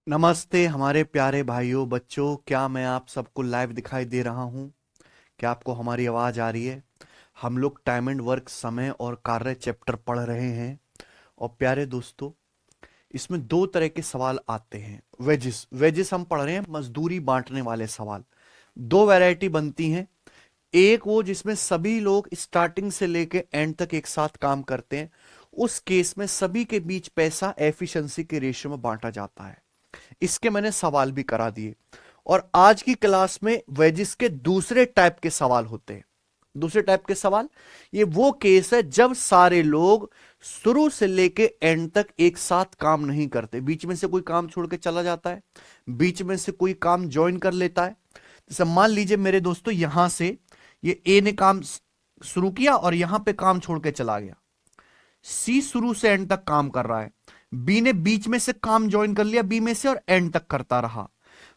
नमस्ते हमारे प्यारे भाइयों बच्चों, क्या मैं आप सबको लाइव दिखाई दे रहा हूँ? क्या आपको हमारी आवाज़ आ रही है? हम लोग टाइम एंड वर्क, समय और कार्य चैप्टर पढ़ रहे हैं। और प्यारे दोस्तों, इसमें दो तरह के सवाल आते हैं। वेजेस वेजेस हम पढ़ रहे हैं, मजदूरी बांटने वाले सवाल। दो वैरायटी बनती हैं। एक वो जिसमें सभी लोग स्टार्टिंग से लेके एंड तक एक साथ काम करते हैं। उस केस में सभी के बीच पैसा एफिशिएंसी के रेशियो में बांटा जाता है। इसके मैंने सवाल भी करा दिए। और आज की क्लास में वेजिस के दूसरे टाइप के सवाल होते हैं। दूसरे टाइप के सवाल, ये वो केस है जब सारे लोग शुरू से लेके एंड तक एक साथ काम नहीं करते, बीच में से कोई काम छोड़ के चला जाता है, बीच में से कोई काम ज्वाइन कर लेता है। जैसे मान लीजिए मेरे दोस्तों, यहां से ये ए ने काम शुरू किया और यहां पे काम छोड़ के चला गया। सी शुरू से एंड तक काम कर रहा है, बी ने बीच में से काम ज्वाइन कर लिया बी में से और एंड तक करता रहा।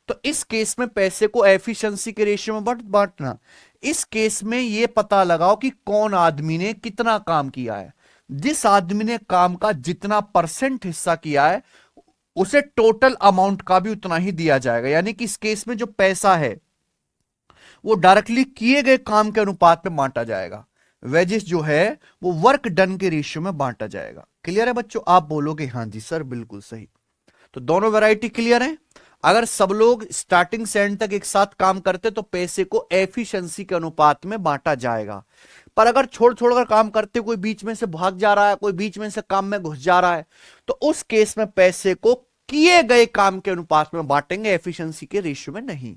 तो इस केस में पैसे को एफिशिएंसी के रेशियो में बांटना। इस केस में यह पता लगाओ कि कौन आदमी ने कितना काम किया है। जिस आदमी ने काम का जितना परसेंट हिस्सा किया है, उसे टोटल अमाउंट का भी उतना ही दिया जाएगा। यानी कि इस केस में जो पैसा है वो डायरेक्टली किए गए काम के अनुपात में बांटा जाएगा। वेजेस जो है वो वर्क डन के रेशियो में बांटा जाएगा। क्लियर है बच्चों? आप बोलोगे हाँ जी सर, बिल्कुल सही। तो दोनों वैरायटी क्लियर है। अगर सब लोग स्टार्टिंग से एंड तक एक साथ काम करते तो पैसे को एफिशिएंसी के अनुपात में बांटा जाएगा। पर अगर छोड़ छोड़कर काम करते, कोई बीच में से भाग जा रहा है, कोई बीच में से काम में घुस जा रहा है, तो उस केस में पैसे को किए गए काम के अनुपात में बांटेंगे, एफिशिएंसी के रेशियो में नहीं।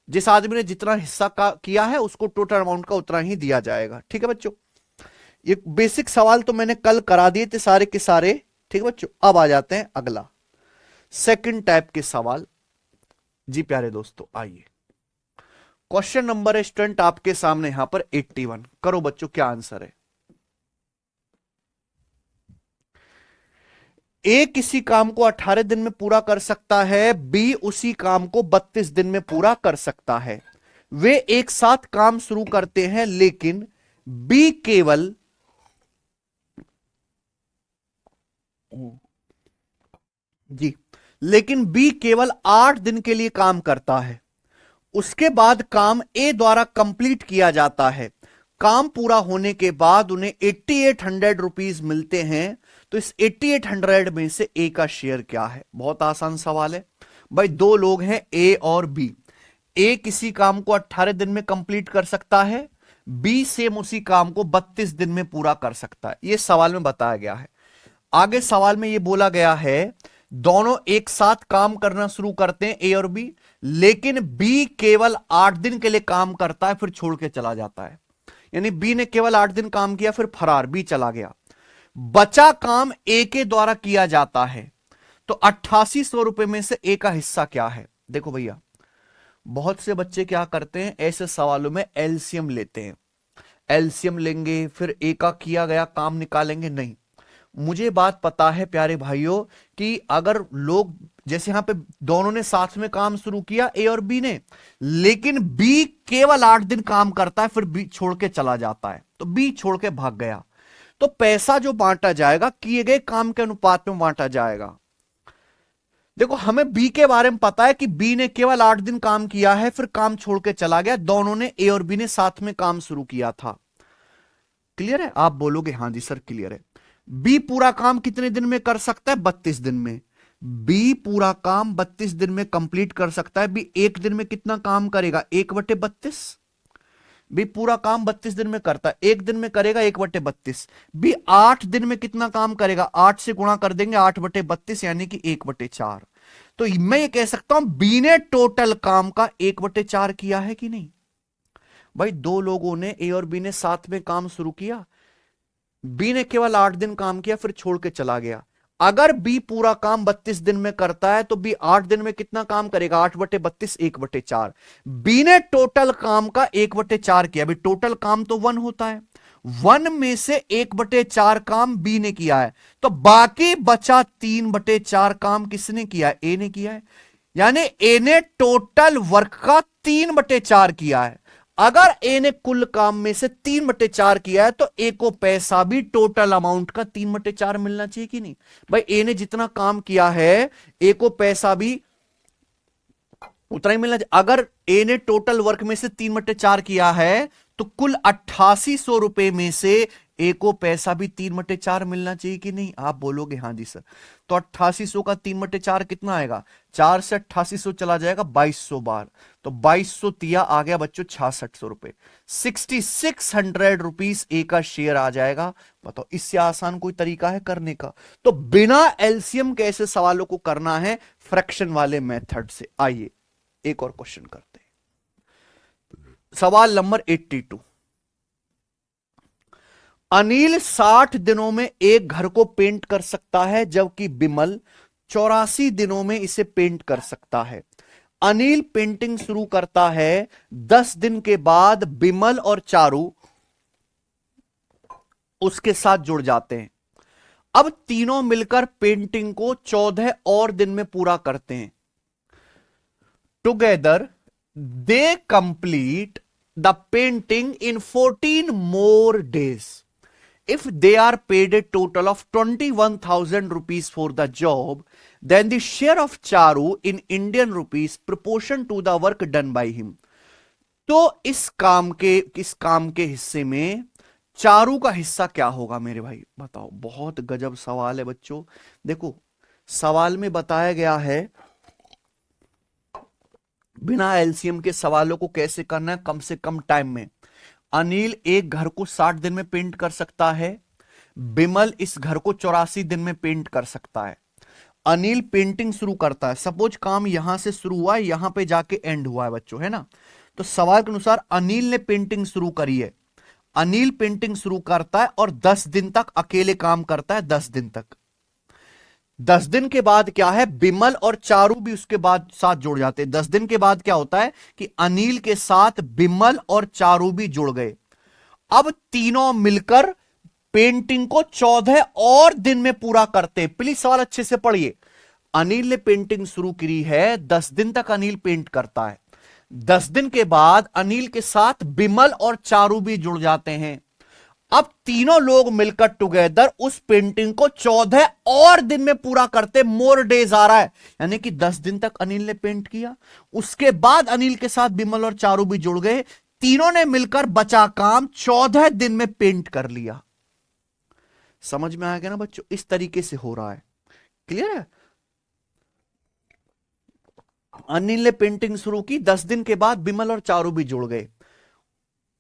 जिस आदमी ने जितना हिस्सा का किया है उसको टोटल अमाउंट का उतना ही दिया जाएगा। ठीक है बच्चों, ये बेसिक सवाल तो मैंने कल करा दिए थे सारे के सारे। ठीक है बच्चों, अब आ जाते हैं अगला सेकंड टाइप के सवाल। जी प्यारे दोस्तों, आइए क्वेश्चन नंबर है स्टूडेंट आपके सामने यहां पर 81। करो बच्चों, क्या आंसर है? ए किसी काम को 18 दिन में पूरा कर सकता है, बी उसी काम को 32 दिन में पूरा कर सकता है। वे एक साथ काम शुरू करते हैं, लेकिन बी केवल जी लेकिन बी केवल 8 दिन के लिए काम करता है। उसके बाद काम ए द्वारा कंप्लीट किया जाता है। काम पूरा होने के बाद उन्हें 8800 रुपीज मिलते हैं। तो इस 8800 में से ए का शेयर क्या है? बहुत आसान सवाल है भाई। दो लोग हैं ए और बी। ए किसी काम को 18 दिन में कंप्लीट कर सकता है, बी सेम उसी काम को 32 दिन में पूरा कर सकता है। यह सवाल में बताया गया है। आगे सवाल में यह बोला गया है दोनों एक साथ काम करना शुरू करते हैं ए और बी, लेकिन बी केवल 8 दिन के लिए काम करता है फिर छोड़ के चला जाता है। यानी बी ने केवल 8 दिन काम किया फिर फरार, बी चला गया। बचा काम ए के द्वारा किया जाता है। तो 8800 रुपए में से ए का हिस्सा क्या है? देखो भैया, बहुत से बच्चे क्या करते हैं, ऐसे सवालों में एलसीएम लेते हैं। एलसीएम लेंगे फिर ए का किया गया काम निकालेंगे। नहीं, मुझे बात पता है प्यारे भाइयों कि अगर लोग जैसे यहां पे दोनों ने साथ में काम शुरू किया ए और बी ने, लेकिन बी केवल 8 दिन काम करता है फिर बी छोड़ के चला जाता है, तो बी छोड़ के भाग गया। तो पैसा जो बांटा जाएगा किए गए काम के अनुपात में बांटा जाएगा। देखो, हमें बी के बारे में पता है कि बी ने केवल 8 दिन काम किया है फिर काम छोड़ के चला गया। दोनों ने ए और बी ने साथ में काम शुरू किया था। क्लियर है? आप बोलोगे हाँ जी सर क्लियर है। बी पूरा काम कितने दिन में कर सकता है? 32 दिन में। बी पूरा काम 32 दिन में कंप्लीट कर सकता है। बी एक दिन में कितना काम करेगा? 1/32। बी पूरा काम 32 दिन में करता है, एक दिन में करेगा 1/32। बी 8 दिन में कितना काम करेगा? 8 से गुणा कर देंगे, 8/32 यानी कि 1/4। तो मैं ये कह सकता हूं बी ने टोटल काम का 1/4 किया है कि नहीं? भाई दो लोगों ने, ए और बी ने साथ में काम शुरू किया, बी ने केवल 8 दिन काम किया फिर छोड़ के चला गया। अगर बी पूरा काम 32 दिन में करता है तो बी 8 दिन में कितना काम करेगा? 8/32, 1/4। बी ने टोटल काम का 1/4 किया। अभी टोटल काम तो 1 होता है, 1 में से 1/4 काम बी ने किया है, तो बाकी बचा 3/4 काम किसने किया है? ए ने किया है। यानी ए ने टोटल वर्क का 3/4 किया है। अगर ए ने कुल काम में से 3/4 किया है तो ए को पैसा भी टोटल अमाउंट का 3/4 मिलना चाहिए कि नहीं? भाई ए ने जितना काम किया है ए को पैसा भी उतना ही मिलना चाहिए। अगर ए ने टोटल वर्क में से 3/4 किया है तो कुल 8800 रुपए में से ए को पैसा भी 3/4 मिलना चाहिए कि नहीं? आप बोलोगे हाँ जी सर। तो 8800 का 3/4 कितना आएगा? 4 से 8800 चला जाएगा 2200 बार, तो 2200 तिया आ गया बच्चों 6600 रुपए। 6600 रुपीस ए का शेयर आ जाएगा। बताओ इससे आसान कोई तरीका है करने का? तो बिना एलसीएम के ऐसे सवालों को करना है फ्रैक्शन वाले मेथड से। आइए एक और क्वेश्चन करते हैं। सवाल नंबर 82। अनिल 60 दिनों में एक घर को पेंट कर सकता है जबकि बिमल 84 दिनों में इसे पेंट कर सकता है। अनिल पेंटिंग शुरू करता है, 10 दिन के बाद बिमल और चारू उसके साथ जुड़ जाते हैं। अब तीनों मिलकर पेंटिंग को 14 और दिन में पूरा करते हैं। Together they complete the painting in 14 more days. If they are paid a total of 21,000 rupees for the job, then the share of Charu in Indian rupees proportion to the work done by him. तो इस काम के हिस्से में चारू का हिस्सा क्या होगा मेरे भाई? बताओ। बहुत गजब सवाल है बच्चों। देखो सवाल में बताया गया है बिना एलसीएम के सवालों को कैसे करना है कम से कम टाइम में। अनिल एक घर को 60 दिन में पेंट कर सकता है, बिमल इस घर को 84 दिन में पेंट कर सकता है। अनिल पेंटिंग शुरू करता है, सपोज काम यहां से शुरू हुआ है यहां पे जाके एंड हुआ है बच्चों, है ना? तो सवाल के अनुसार अनिल ने पेंटिंग शुरू करी है। अनिल पेंटिंग शुरू करता है और 10 दिन तक अकेले काम करता है, 10 दिन तक। 10 दिन के बाद क्या है, बिमल और चारू भी उसके बाद साथ जुड़ जाते हैं। 10 दिन के बाद क्या होता है कि अनिल के साथ बिमल और चारू भी जुड़ गए। अब तीनों मिलकर पेंटिंग को 14 और दिन में पूरा करते हैं। प्लीज सवाल अच्छे से पढ़िए। अनिल ने पेंटिंग शुरू की है, 10 दिन तक अनिल पेंट करता है। 10 दिन के बाद अनिल के साथ बिमल और चारू भी जुड़ जाते हैं। अब तीनों लोग मिलकर टुगेदर उस पेंटिंग को 14 और दिन में पूरा करते। मोर डेज आ रहा है, यानी कि 10 दिन तक अनिल ने पेंट किया, उसके बाद अनिल के साथ बिमल और चारू भी जुड़ गए। तीनों ने मिलकर बचा काम 14 दिन में पेंट कर लिया। समझ में आ गया ना बच्चों? इस तरीके से हो रहा है। क्लियर है? अनिल ने पेंटिंग शुरू की, 10 दिन के बाद बिमल और चारू भी जुड़ गए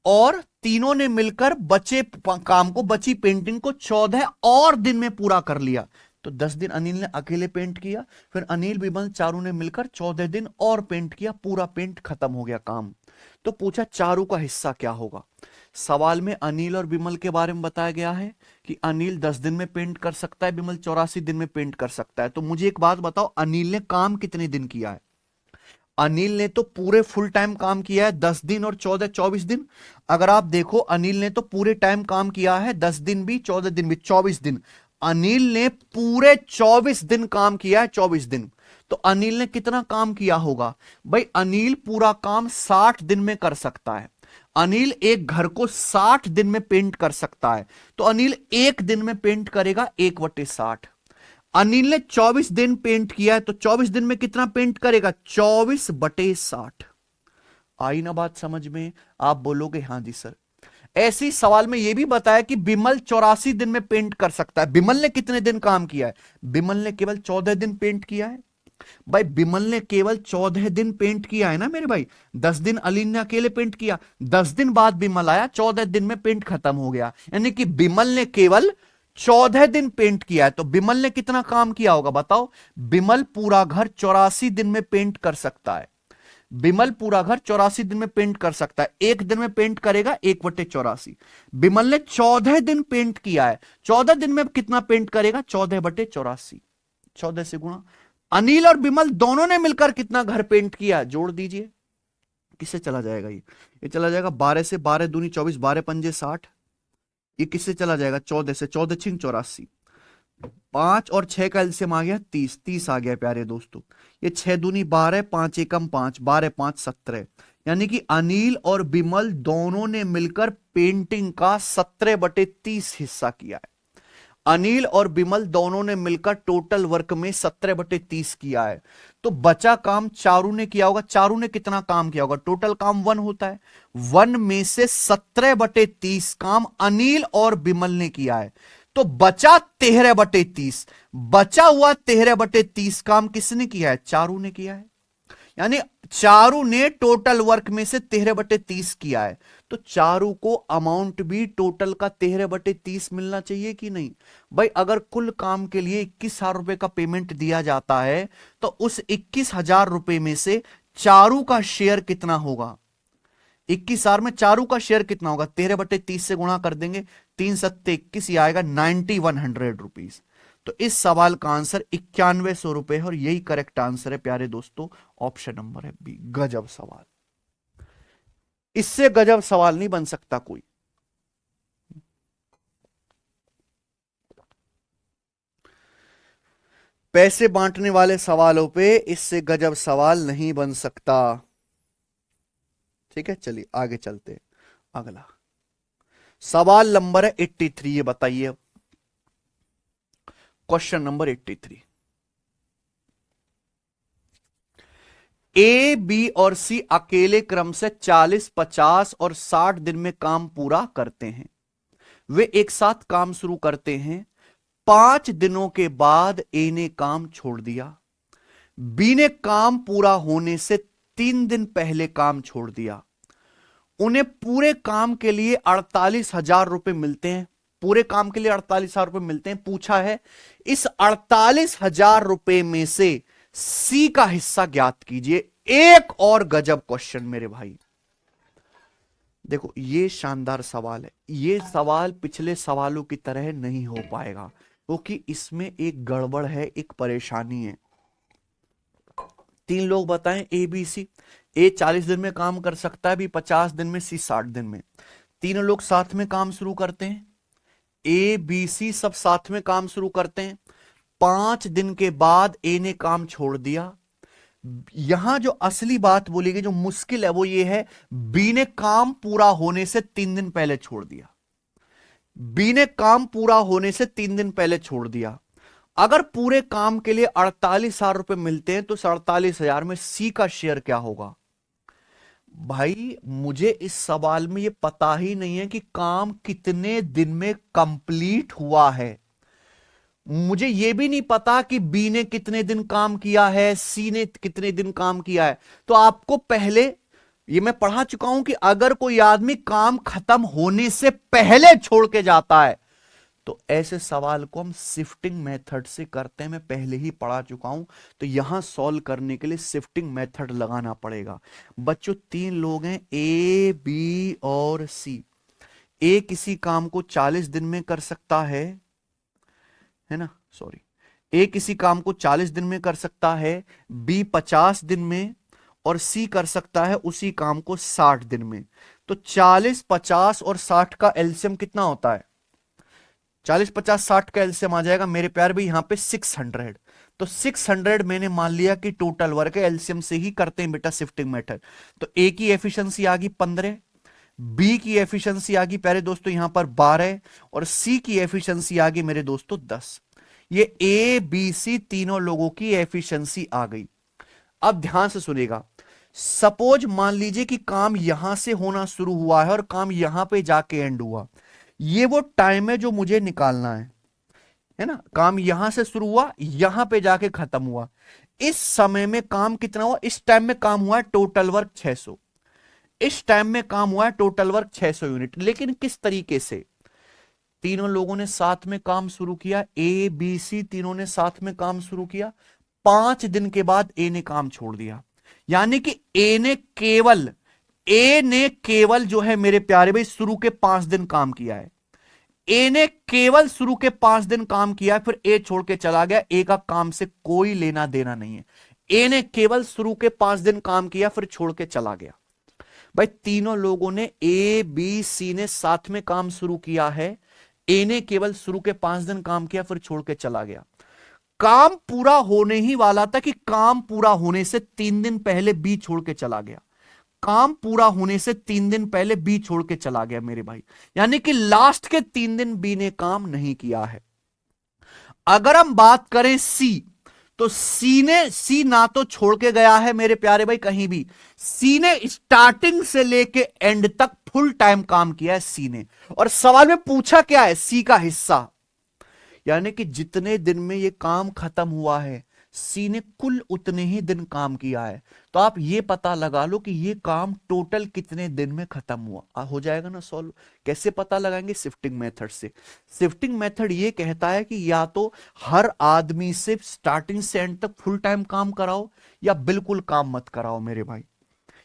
और तीनों ने मिलकर बचे काम को, बची पेंटिंग को 14 और दिन में पूरा कर लिया। तो 10 दिन अनिल ने अकेले पेंट किया, फिर अनिल बिमल चारू ने मिलकर 14 दिन और पेंट किया, पूरा पेंट खत्म हो गया काम। तो पूछा चारू का हिस्सा क्या होगा? सवाल में अनिल और बिमल के बारे में बताया गया है कि अनिल 10 दिन में पेंट कर सकता है, बिमल 84 दिन में पेंट कर सकता है। तो मुझे एक बात बताओ, अनिल ने काम कितने दिन किया है? अनिल ने तो पूरे फुल टाइम काम किया है, 10 दिन और 14 24 दिन। अगर आप देखो अनिल ने तो पूरे टाइम काम किया है, 10 दिन भी 14 दिन भी 24 दिन। अनिल ने पूरे 24 दिन काम किया है, 24 दिन। तो अनिल ने कितना काम किया होगा? भाई अनिल पूरा काम 60 दिन में कर सकता है। अनिल एक घर को 60 दिन में पेंट कर सकता है, तो अनिल एक दिन में पेंट करेगा 1/60। अनिल ने 24 दिन पेंट किया है, तो 24 दिन में कितना पेंट करेगा? 24/60। आई ना बात समझ में? आप बोलोगे हाँ जी सर। ऐसे ही सवाल में यह भी बताया कि बिमल 84 दिन में पेंट कर सकता है। बिमल ने कितने दिन काम किया है? बिमल ने केवल 14 दिन पेंट किया है। भाई बिमल ने केवल 14 दिन पेंट किया है ना मेरे भाई। 10 दिन अनिल ने अकेले पेंट किया, 10 दिन बाद बिमल आया, 14 दिन में पेंट खत्म हो गया। यानी कि बिमल ने केवल 14 दिन पेंट किया है। तो बिमल ने कितना काम किया होगा बताओ? बिमल पूरा घर 84 दिन में पेंट कर सकता है। बिमल पूरा घर 84 दिन में पेंट कर सकता है। एक दिन में पेंट करेगा 1/84। बिमल ने 14 दिन पेंट किया है, 14 दिन में कितना पेंट करेगा? 14/84। 14 से गुणा। अनिल और बिमल दोनों ने मिलकर कितना घर पेंट किया? जोड़ दीजिए। किससे चला जाएगा? ये चला जाएगा 12 से, 12 दूनी 24, 12 पंजे 60। ये किससे चला जाएगा? 14 से, 14 छिंग 84। 5 और 6 का एलसीएम आ गया 30, 30 आ गया प्यारे दोस्तों। ये 6 दूनी 12, 5 एकम 5, 12 5 17। यानी कि अनिल और बिमल दोनों ने मिलकर पेंटिंग का 17/30 हिस्सा किया है। अनिल और बिमल दोनों ने मिलकर टोटल वर्क में 17/30 किया है। तो बचा काम चारू ने किया होगा। चारू ने कितना काम किया होगा? टोटल काम 1 होता है, 1 में से 17/30 काम अनिल और बिमल ने किया है। तो बचा 13/30। बचा हुआ 13/30 काम किसने किया है? चारू ने किया है। यानी चारू ने टोटल वर्क में से 13/30 किया है। तो चारू को अमाउंट भी टोटल का 13/30 मिलना चाहिए कि नहीं भाई? अगर कुल काम के लिए 21,000 रुपए का पेमेंट दिया जाता है तो उस 21,000 रुपए में से चारू का शेयर कितना होगा? 21,000 में चारू का शेयर कितना होगा? 13/30 से गुणा कर देंगे, 3 सत्ते 21, ये आएगा 9100 रुपीज। तो इस सवाल का आंसर 9100 रुपए है और यही करेक्ट आंसर है प्यारे दोस्तों। ऑप्शन नंबर है बी। गजब सवाल, इससे गजब सवाल नहीं बन सकता कोई। पैसे बांटने वाले सवालों पे इससे गजब सवाल नहीं बन सकता। ठीक है, चलिए आगे चलते हैं। अगला सवाल नंबर है 83। ये बताइए, क्वेश्चन नंबर 83। ए, बी और सी अकेले क्रम से 40, 50 और 60 दिन में काम पूरा करते हैं। वे एक साथ काम शुरू करते हैं। 5 दिनों के बाद ए ने काम छोड़ दिया। बी ने काम पूरा होने से 3 दिन पहले काम छोड़ दिया। उन्हें पूरे काम के लिए 48,000 रुपए मिलते हैं। पूरे काम के लिए 48,000 रुपए मिलते हैं। पूछा है इस 48,000 रुपए में से सी का हिस्सा ज्ञात कीजिए। एक और गजब क्वेश्चन मेरे भाई। देखो ये शानदार सवाल है। ये सवाल पिछले सवालों की तरह नहीं हो पाएगा क्योंकि इसमें एक गड़बड़ है, एक परेशानी है। 3 लोग बताएं ए बी सी। ए 40 दिन में काम कर सकता है, बी 50 दिन में, सी 60 दिन में। तीनों लोग साथ में काम शुरू करते हैं। ए बी सी सब साथ में काम शुरू करते हैं। 5 दिन के बाद ए ने काम छोड़ दिया। यहां जो असली बात बोली गई, जो मुश्किल है, वो ये है बी ने काम पूरा होने से 3 दिन पहले छोड़ दिया। बी ने काम पूरा होने से 3 दिन पहले छोड़ दिया। अगर पूरे काम के लिए 48,000 रुपए मिलते हैं तो 48,000 में सी का शेयर क्या होगा? भाई मुझे इस सवाल में ये पता ही नहीं है कि काम कितने दिन में कंप्लीट हुआ है। मुझे यह भी नहीं पता कि बी ने कितने दिन काम किया है, सी ने कितने दिन काम किया है। तो आपको पहले, ये मैं पढ़ा चुका हूं कि अगर कोई आदमी काम खत्म होने से पहले छोड़ के जाता है तो ऐसे सवाल को हम शिफ्टिंग मेथड से करते हैं। मैं पहले ही पढ़ा चुका हूं। तो यहां सॉल्व करने के लिए शिफ्टिंग मेथड लगाना पड़ेगा। बच्चों 3 लोग हैं, ए, बी और सी। ए किसी काम को 40 दिन में कर सकता है ना, सॉरी, ए किसी काम को 40 दिन में कर सकता है, बी 50 दिन में और सी कर सकता है उसी काम को 60 दिन में। तो 40, 50 और 60 का एलसीएम कितना होता है? 40, 50, 60 का एलसीएम आ जाएगा मेरे प्यार भाई यहां पे 600। तो 600 मैंने मान लिया कि टोटल वर्क है। एलसीएम से ही करते हैं बेटा शिफ्टिंग मेथड। तो ए की एफिशिएंसी आ गई 15, बी की एफिशिएंसी आ गई प्यारे दोस्तों यहां पर 12 और सी की एफिशिएंसी आ गई मेरे दोस्तों 10। ये ए बी सी तीनों लोगों की एफिशिएंसी आ गई। अब ध्यान से सुनेगा। सपोज मान लीजिए कि काम यहां से होना शुरू हुआ है और काम यहां पे जाके एंड हुआ। ये वो टाइम है जो मुझे निकालना है ना। काम यहां से शुरू हुआ, यहां पे जाके खत्म हुआ। इस समय में काम कितना हुआ? इस टाइम में काम हुआ है टोटल वर्क 600। इस टाइम में काम हुआ है टोटल वर्क 600 यूनिट। लेकिन किस तरीके से? तीनों लोगों ने साथ में काम शुरू किया। ए बी सी तीनों ने साथ में काम शुरू किया। 5 दिन के बाद ए ने काम छोड़ दिया। यानी कि ए ने केवल जो है मेरे प्यारे भाई शुरू के 5 दिन काम किया है। ए ने केवल शुरू के 5 दिन काम किया, फिर ए छोड़ के चला गया। ए का काम से कोई लेना देना नहीं है। ए ने केवल शुरू के 5 दिन काम किया, फिर छोड़ के चला गया। भाई तीनों लोगों ने, ए बी सी ने साथ में काम शुरू किया है। ए ने केवल शुरू के 5 दिन काम किया, फिर छोड़ के चला गया। काम पूरा होने ही वाला था कि काम पूरा होने से 3 दिन पहले बी छोड़ के चला गया। काम पूरा होने से 3 दिन पहले बी छोड़ के चला गया मेरे भाई, यानी कि लास्ट के 3 दिन बी ने काम नहीं किया है। अगर हम बात करें सी, तो सी ना तो छोड़ के गया है मेरे प्यारे भाई कहीं भी, सी ने स्टार्टिंग से लेके एंड तक फुल टाइम काम किया है सी ने। और सवाल में पूछा क्या है, सी का हिस्सा, यानी कि जितने दिन में ये काम खत्म हुआ है सी ने कुल उतने ही दिन काम किया है। तो आप ये पता लगा लो कि ये काम टोटल कितने दिन में खत्म हुआ, हो जाएगा ना सॉल्व। कैसे पता लगाएंगे, शिफ्टिंग मेथड से। शिफ्टिंग मेथड ये कहता है कि या तो हर आदमी से स्टार्टिंग से एंड तक फुल टाइम काम कराओ या बिल्कुल काम मत कराओ मेरे भाई।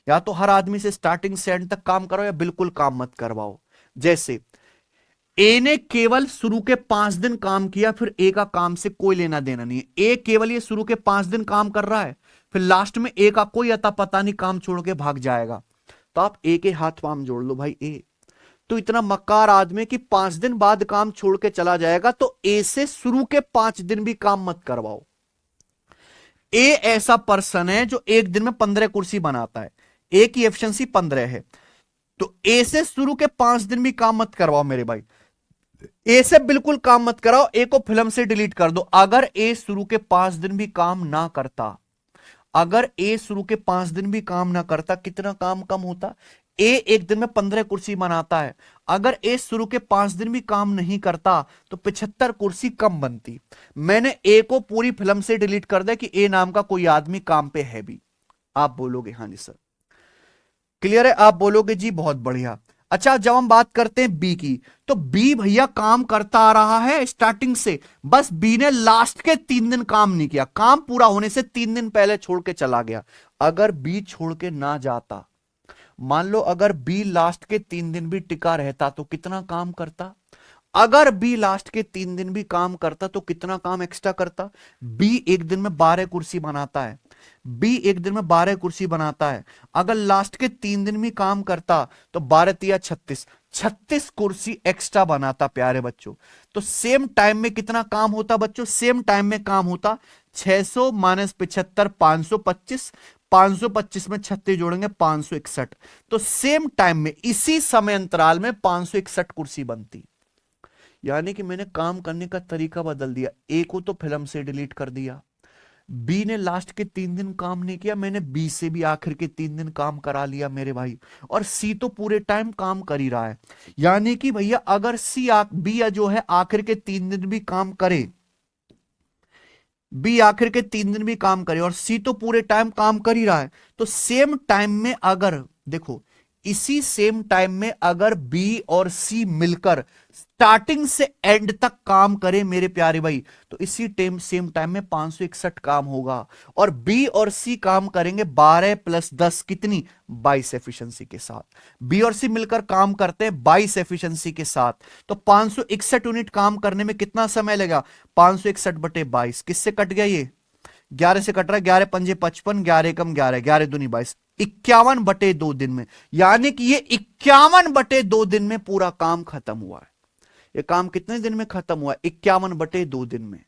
या तो हर आदमी से स्टार्टिंग से एंड तक काम कराओ या बिल्कुल काम मत करवाओ। जैसे ए ने केवल शुरू के 5 दिन काम किया, फिर ए का काम से कोई लेना देना नहीं है। ए केवल ये शुरू के 5 दिन काम कर रहा है, फिर लास्ट में ए का कोई अता पता नहीं काम छोड़ के भाग जाएगा, तो आप ए के हाथ पाम जोड़ लो भाई। ए तो इतना मक्कार आदमी कि 5 दिन बाद काम छोड़ के चला जाएगा, तो ए से शुरू के 5 दिन भी काम मत करवाओ। ए ऐसा पर्सन है जो एक दिन में 15 कुर्सी बनाता है, ए की एफिशिएंसी 15 है, तो ए से शुरू के 5 दिन भी काम मत करवाओ मेरे भाई। ए से बिल्कुल काम मत कराओ, ए को फिल्म से डिलीट कर दो। अगर ए शुरू के 5 दिन भी काम ना करता, अगर ए शुरू के 5 दिन भी काम ना करता, कितना काम कम होता। ए एक दिन में 15 कुर्सी बनाता है, अगर ए शुरू के 5 दिन भी काम नहीं करता तो 75 कुर्सी कम बनती। मैंने ए को पूरी फिल्म से डिलीट कर दिया कि ए नाम का कोई आदमी काम पे है भी। आप बोलोगे हाँ जी सर क्लियर है, आप बोलोगे जी बहुत बढ़िया। अच्छा जब हम बात करते हैं बी की, तो बी भैया काम करता आ रहा है स्टार्टिंग से, बस बी ने लास्ट के 3 दिन काम नहीं किया, काम पूरा होने से 3 दिन पहले छोड़ के चला गया। अगर बी छोड़ के ना जाता, मान लो अगर बी लास्ट के 3 दिन भी टिका रहता तो कितना काम करता। अगर बी लास्ट के 3 दिन भी काम करता तो कितना काम एक्स्ट्रा करता। बी एक दिन में 12 कुर्सी बनाता है, बी एक दिन में 12 कुर्सी बनाता है, अगर लास्ट के 3 दिन भी काम करता तो 12 तिया 36, 36 कुर्सी एक्स्ट्रा बनाता प्यारे बच्चों। तो सेम टाइम में कितना काम होता बच्चों, सेम टाइम में काम होता 600 माइनस 75 525, 525 में 36 जोड़ेंगे 561, तो सेम टाइम में इसी समय अंतराल में 561 कुर्सी बनती। यानी कि मैंने काम करने का तरीका बदल दिया, ए को तो फिल्म से डिलीट कर दिया, बी ने लास्ट के 3 दिन काम नहीं किया, मैंने बी से भी आखिर के 3 दिन काम करा लिया मेरे भाई, और सी तो पूरे टाइम काम कर ही रहा है। यानी कि भैया अगर बी जो है आखिर के 3 दिन भी काम करे, बी आखिर के 3 दिन भी काम करे और सी तो पूरे टाइम काम कर ही रहा है, तो सेम टाइम में अगर देखो इसी सेम टाइम में अगर बी और सी मिलकर स्टार्टिंग से एंड तक काम करें मेरे प्यारे भाई, तो इसी सेम टाइम में 561 काम होगा। और बी और सी काम करेंगे 12 + 10 कितनी 22 एफिशिएंसी के साथ। बी और सी मिलकर काम करते हैं 22 एफिशिएंसी के साथ, तो 561 यूनिट काम करने में कितना समय लगेगा, 561/22 किससे कट गया, ये 11 से कट रहा है, 11 पंजे 55, 11 कम 11, 11 दूनी 22, 51/2 दिन में। यानी कि ये 51/2 दिन में पूरा काम खत्म हुआ है। ये काम कितने दिन में खत्म हुआ है, 51/2 दिन में।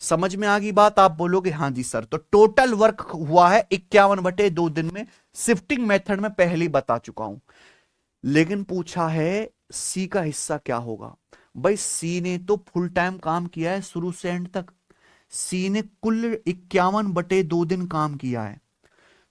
समझ में आ गई बात, आप बोलोगे हाँ जी सर। तो टोटल वर्क हुआ है 51/2 दिन में, शिफ्टिंग मेथड में पहले ही बता चुका हूं। लेकिन पूछा है सी का हिस्सा क्या होगा। भाई सी ने तो फुल टाइम काम किया है शुरू से एंड तक, सी ने कुल 51/2 दिन काम किया है।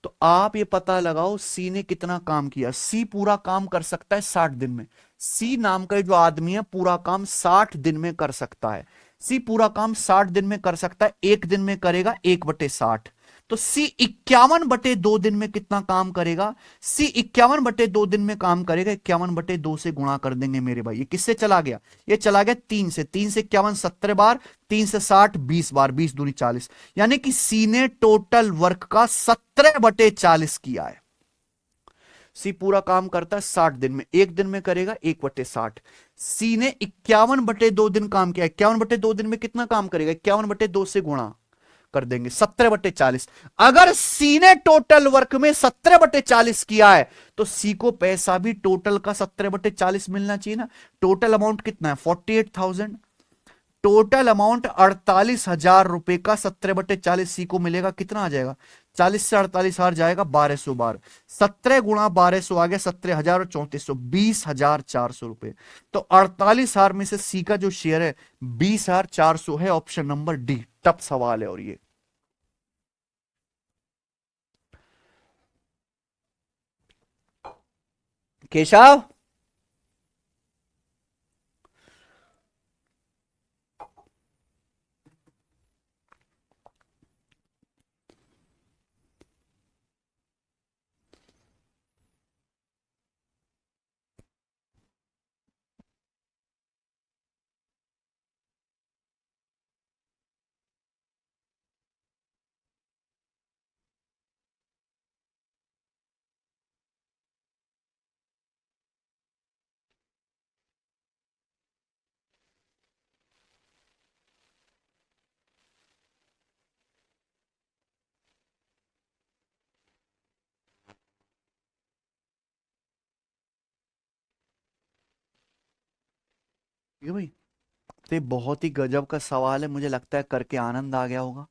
तो आप ये पता लगाओ सी ने कितना काम किया। सी पूरा काम कर सकता है 60 दिन में, सी नाम का जो आदमी है पूरा काम 60 दिन में कर सकता है। सी पूरा काम 60 दिन में कर सकता है, एक दिन में करेगा 1/60। तो सी 51/2 दिन में कितना काम करेगा, सी 51/2 दिन में काम करेगा, 51/2 से गुणा कर देंगे मेरे भाई। ये किससे चला गया, ये चला गया 3 से, 3 से 51 17 बार, 3 से 60 20 बार, 20 दूनी 40। यानी कि सी ने टोटल वर्क का 17/40 किया है। सी पूरा काम करता है 60 दिन में, एक दिन में करेगा 1/60। सी ने 51/2 दिन काम किया, 51/2 दिन में कितना काम करेगा, 51/2 से गुणा कर देंगे 17/40। अगर सी ने टोटल वर्क में 17/40 किया है तो सी को पैसा भी टोटल का 17/40 मिलना चाहिए ना। टोटल अमाउंट कितना है 48,000, टोटल अमाउंट 48,000 रुपए का 17/40 सी को मिलेगा, कितना आ जाएगा 40 से 48,000 जाएगा 1200 बार, 17 गुणा 1200 आ गया 17,000 और 3400, 20,400 रुपए। तो 48,000 में से सी का जो शेयर है 20,400 है। ऑप्शन नंबर डी टफ सवाल है। और ये केशव, ये भाई तो ये बहुत ही गजब का सवाल है, मुझे लगता है करके आनंद आ गया होगा।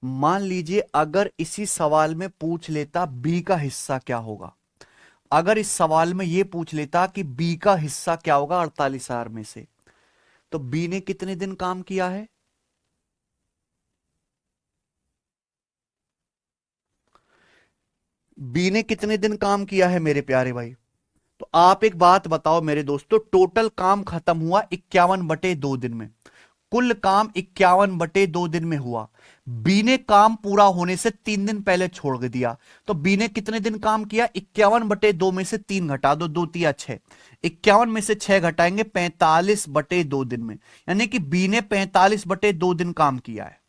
मान लीजिए अगर इसी सवाल में पूछ लेता बी का हिस्सा क्या होगा, अगर इस सवाल में ये पूछ लेता कि बी का हिस्सा क्या होगा 48,000 में से, तो बी ने कितने दिन काम किया है? बी ने कितने दिन काम किया है मेरे प्यारे भाई? तो आप एक बात बताओ मेरे दोस्तों, टोटल काम खत्म हुआ 51/2 दिन में, कुल काम 51/2 दिन में हुआ। बी ने काम पूरा होने से 3 दिन पहले छोड़ दिया, तो बी ने कितने दिन काम किया? 51/2 में से 3 घटा दो, 2 तिया 6, 51 में से 6 घटाएंगे 45/2 दिन में, यानी कि बी ने 45/2 दिन काम किया है।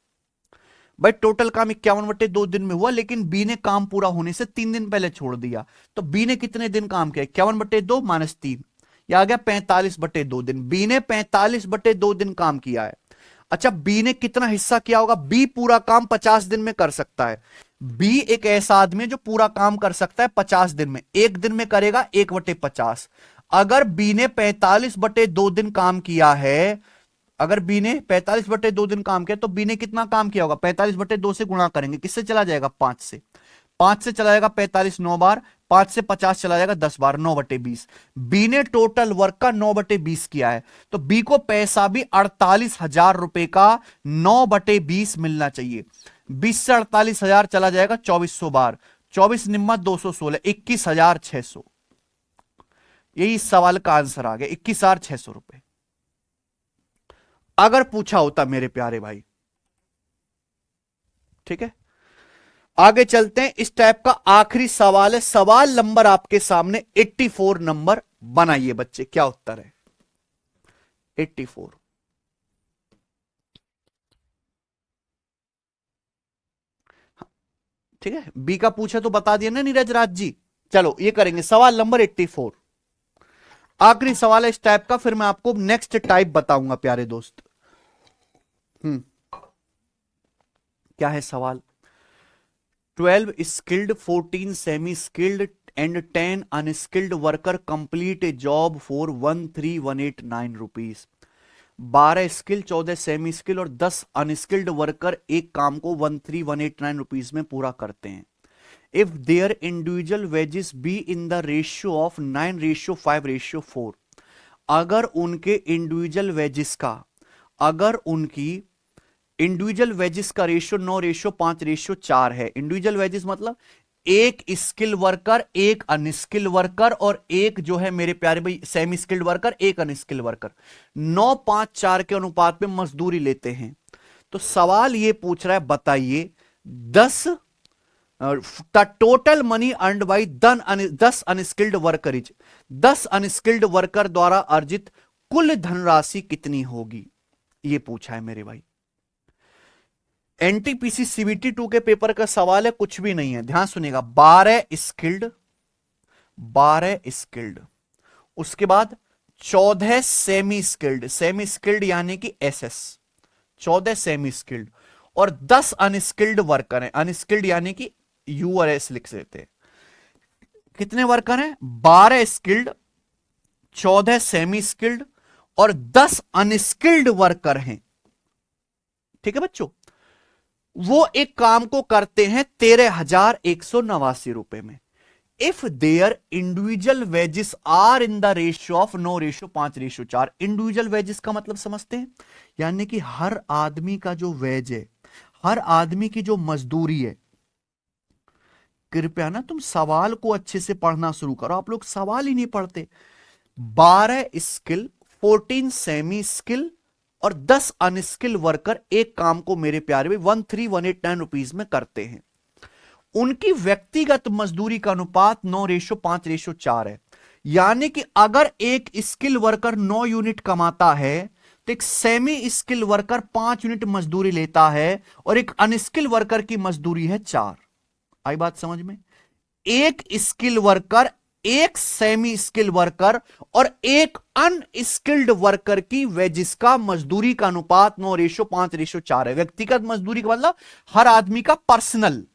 भाई टोटल काम 51/2 दिन में हुआ, लेकिन बी ने काम पूरा होने से 3 दिन पहले छोड़ दिया, तो बी ने कितने दिन काम किया? 51/2 माइनस 3, यह आ गया 45/2 दिन। बी ने 45/2 दिन काम किया है। अच्छा, बी ने कितना हिस्सा किया होगा? बी पूरा काम 50 दिन में कर सकता है। बी एक ऐसा आदमी है जो पूरा काम कर सकता है 50 दिन में, एक दिन में करेगा 1/50। अगर बी ने 45/2 दिन काम किया है, अगर बी ने 45/2 दिन काम किया, तो बी ने कितना काम किया होगा? 45/2 से गुणा करेंगे, किससे चला जाएगा? 5 से। 5 से चला जाएगा 45 9 बार, 5 से 50 चला जाएगा 10 बार, 9/20। बी ने टोटल वर्क का 9/20 किया है, तो बी को पैसा भी 48,000 रुपए का 9/20 मिलना चाहिए। 20 से 48,000 चला जाएगा 2400 बार, 24 निम्मा 216, 21,600। यही इस सवाल का आंसर आ गया, 21,600 रुपए अगर पूछा होता मेरे प्यारे भाई। ठीक है, आगे चलते हैं। इस टाइप का आखिरी सवाल है, सवाल नंबर आपके सामने 84 नंबर। बनाइए बच्चे, क्या उत्तर है? 84। ठीक है, बी का पूछा तो बता दिया ना नीरज राज जी। चलो ये करेंगे सवाल नंबर 84, आखिरी सवाल है इस टाइप का, फिर मैं आपको नेक्स्ट टाइप बताऊंगा प्यारे दोस्त। क्या है सवाल? 12 skilled, 14 semi skilled and 10 unskilled worker complete A job for 13,189 rupees. 12 skill, 14 semi skill और 10 अनस्किल्ड वर्कर एक काम को 13,189 रुपीज में पूरा करते हैं। If there individual wages be in the ratio of 9:5:4, अगर उनके इंडिविजुअल वेजेस का, अगर उनकी इंडिविजुअल वेजेस का रेशियो 9:5:4 है। इंडिविजुअल वेजेस मतलब एक स्किल वर्कर, एक अनस्किल वर्कर और एक जो है मेरे प्यारे भाई सेमी स्किल्ड वर्कर, एक अनस्किल्ड वर्कर, 9:5:4 के अनुपात में मजदूरी लेते हैं। तो सवाल ये पूछ रहा है, बताइए 10 total money earned by 10 unskilled worker is, 10 unskilled worker द्वारा अर्जित कुल धनराशि कितनी होगी, ये पूछा है मेरे भाई। एनटीपीसी सीबीटी 2 के पेपर का सवाल है, कुछ भी नहीं है, ध्यान सुनिएगा। 12 स्किल्ड, 12 स्किल्ड, उसके बाद 14 सेमी स्किल्ड, सेमी स्किल्ड यानी कि एसएस, 14 सेमी स्किल्ड और 10 अनस्किल्ड वर्कर हैं, अनस्किल्ड यानी कि यू और एस लिख देते हैं। कितने वर्कर हैं? 12 स्किल्ड, 14 सेमी स्किल्ड और 10 अनस्किल्ड वर्कर हैं। ठीक है बच्चों, वो एक काम को करते हैं 13,189 रुपए में। If there individual wages are in the ratio of 9:5:4। Individual wages का मतलब समझते हैं, यानी कि हर आदमी का जो वेज है, हर आदमी की जो मजदूरी है। कृपया ना तुम सवाल को अच्छे से पढ़ना शुरू करो, आप लोग सवाल ही नहीं पढ़ते। 12 स्किल, 14 सेमी स्किल और 10 अनस्किल वर्कर एक काम को मेरे प्यारे में 13,189 रुपीज में करते हैं। उनकी व्यक्तिगत मजदूरी का अनुपात 9:5:4 है। यानी कि अगर एक स्किल वर्कर 9 यूनिट कमाता है तो एक सेमी स्किल वर्कर 5 यूनिट मजदूरी लेता है और एक अनस्किल वर्कर की मजदूरी है 4। आई बात समझ में? एक स्किल वर्कर, एक सेमी स्किल वर्कर और एक अनस्किल्ड वर्कर की वेजिस का मजदूरी का अनुपात 9:5:4 है। व्यक्तिगत मजदूरी का मतलब हर आदमी का पर्सनल।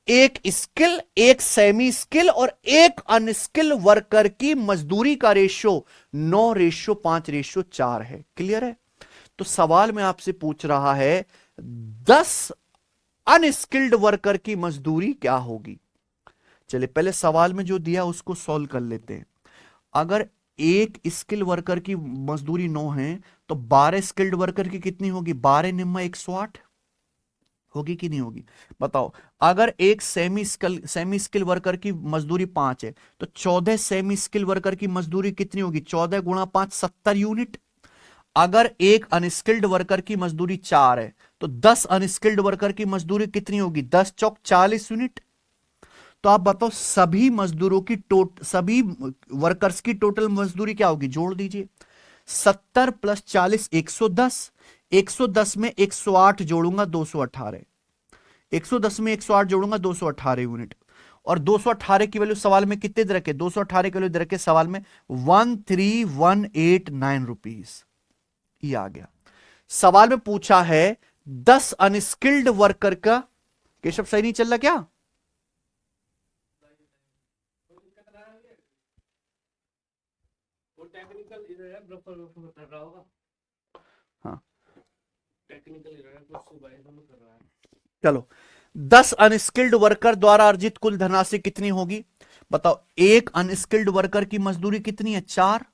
एक स्किल, एक सेमी स्किल और एक अनस्किल वर्कर की मजदूरी का रेशियो 9:5:4 है। क्लियर है? तो सवाल में आपसे पूछ रहा है 10 अनस्किल्ड वर्कर की मजदूरी क्या होगी। चलिए पहले सवाल में जो दिया उसको सॉल्व कर लेते हैं। अगर एक स्किल वर्कर की मजदूरी 9 है तो 12 स्किल्ड वर्कर की कितनी होगी? 12 निम्मा 108 होगी कि नहीं होगी? बताओ। अगर एक सेमी स्किल वर्कर की मजदूरी 5 है तो 14 सेमी स्किल वर्कर की मजदूरी कितनी होगी? 14 गुणा 5 70 यूनिट। अगर एक अनस्किल्ड वर्कर की मजदूरी 4 है तो 10 अनस्किल्ड वर्कर की मजदूरी कितनी होगी? 10 चौक 40 यूनिट। तो आप बताओ सभी मजदूरों की सभी वर्कर्स की टोटल मजदूरी क्या होगी? जोड़ दीजिए। 70 + 40 110। 110 में 108 जोड़ूंगा 218। 110 में 108 जोड़ूंगा 218 यूनिट। और 218 की वैल्यू सवाल में कितने दे रखे? 218 की वैल्यू दे रखे सवाल में 13,189 रुपीज। ये आ गया। सवाल में पूछा है 10 अनस्किल्ड वर्कर का। केशव सही नहीं चल रहा क्या? हाँ चलो। 10 अनस्किल्ड वर्कर द्वारा अर्जित कुल धनराशि कितनी होगी? बताओ। एक अनस्किल्ड वर्कर की मजदूरी कितनी है? 4।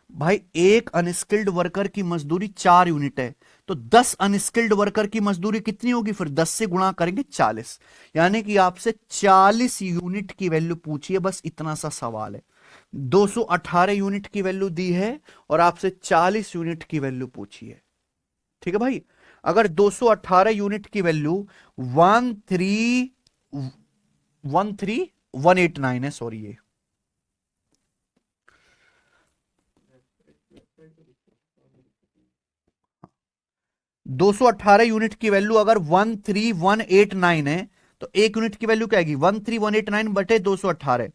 भाई एक अनस्किल्ड वर्कर की मजदूरी 4 यूनिट है तो 10 अनस्किल्ड वर्कर की मजदूरी कितनी होगी? फिर 10 से गुणा करेंगे 40। यानी कि आपसे 40 यूनिट की वैल्यू पूछी है। बस इतना सा सवाल है। 218 यूनिट की वैल्यू दी है और आपसे 40 यूनिट की वैल्यू पूछी है। ठीक है भाई। अगर 218 यूनिट की वैल्यू 13,189 है, सॉरी ये 218 यूनिट की वैल्यू अगर 13,189 है तो एक यूनिट की वैल्यू क्या आएगी? 13,189 बटे 218।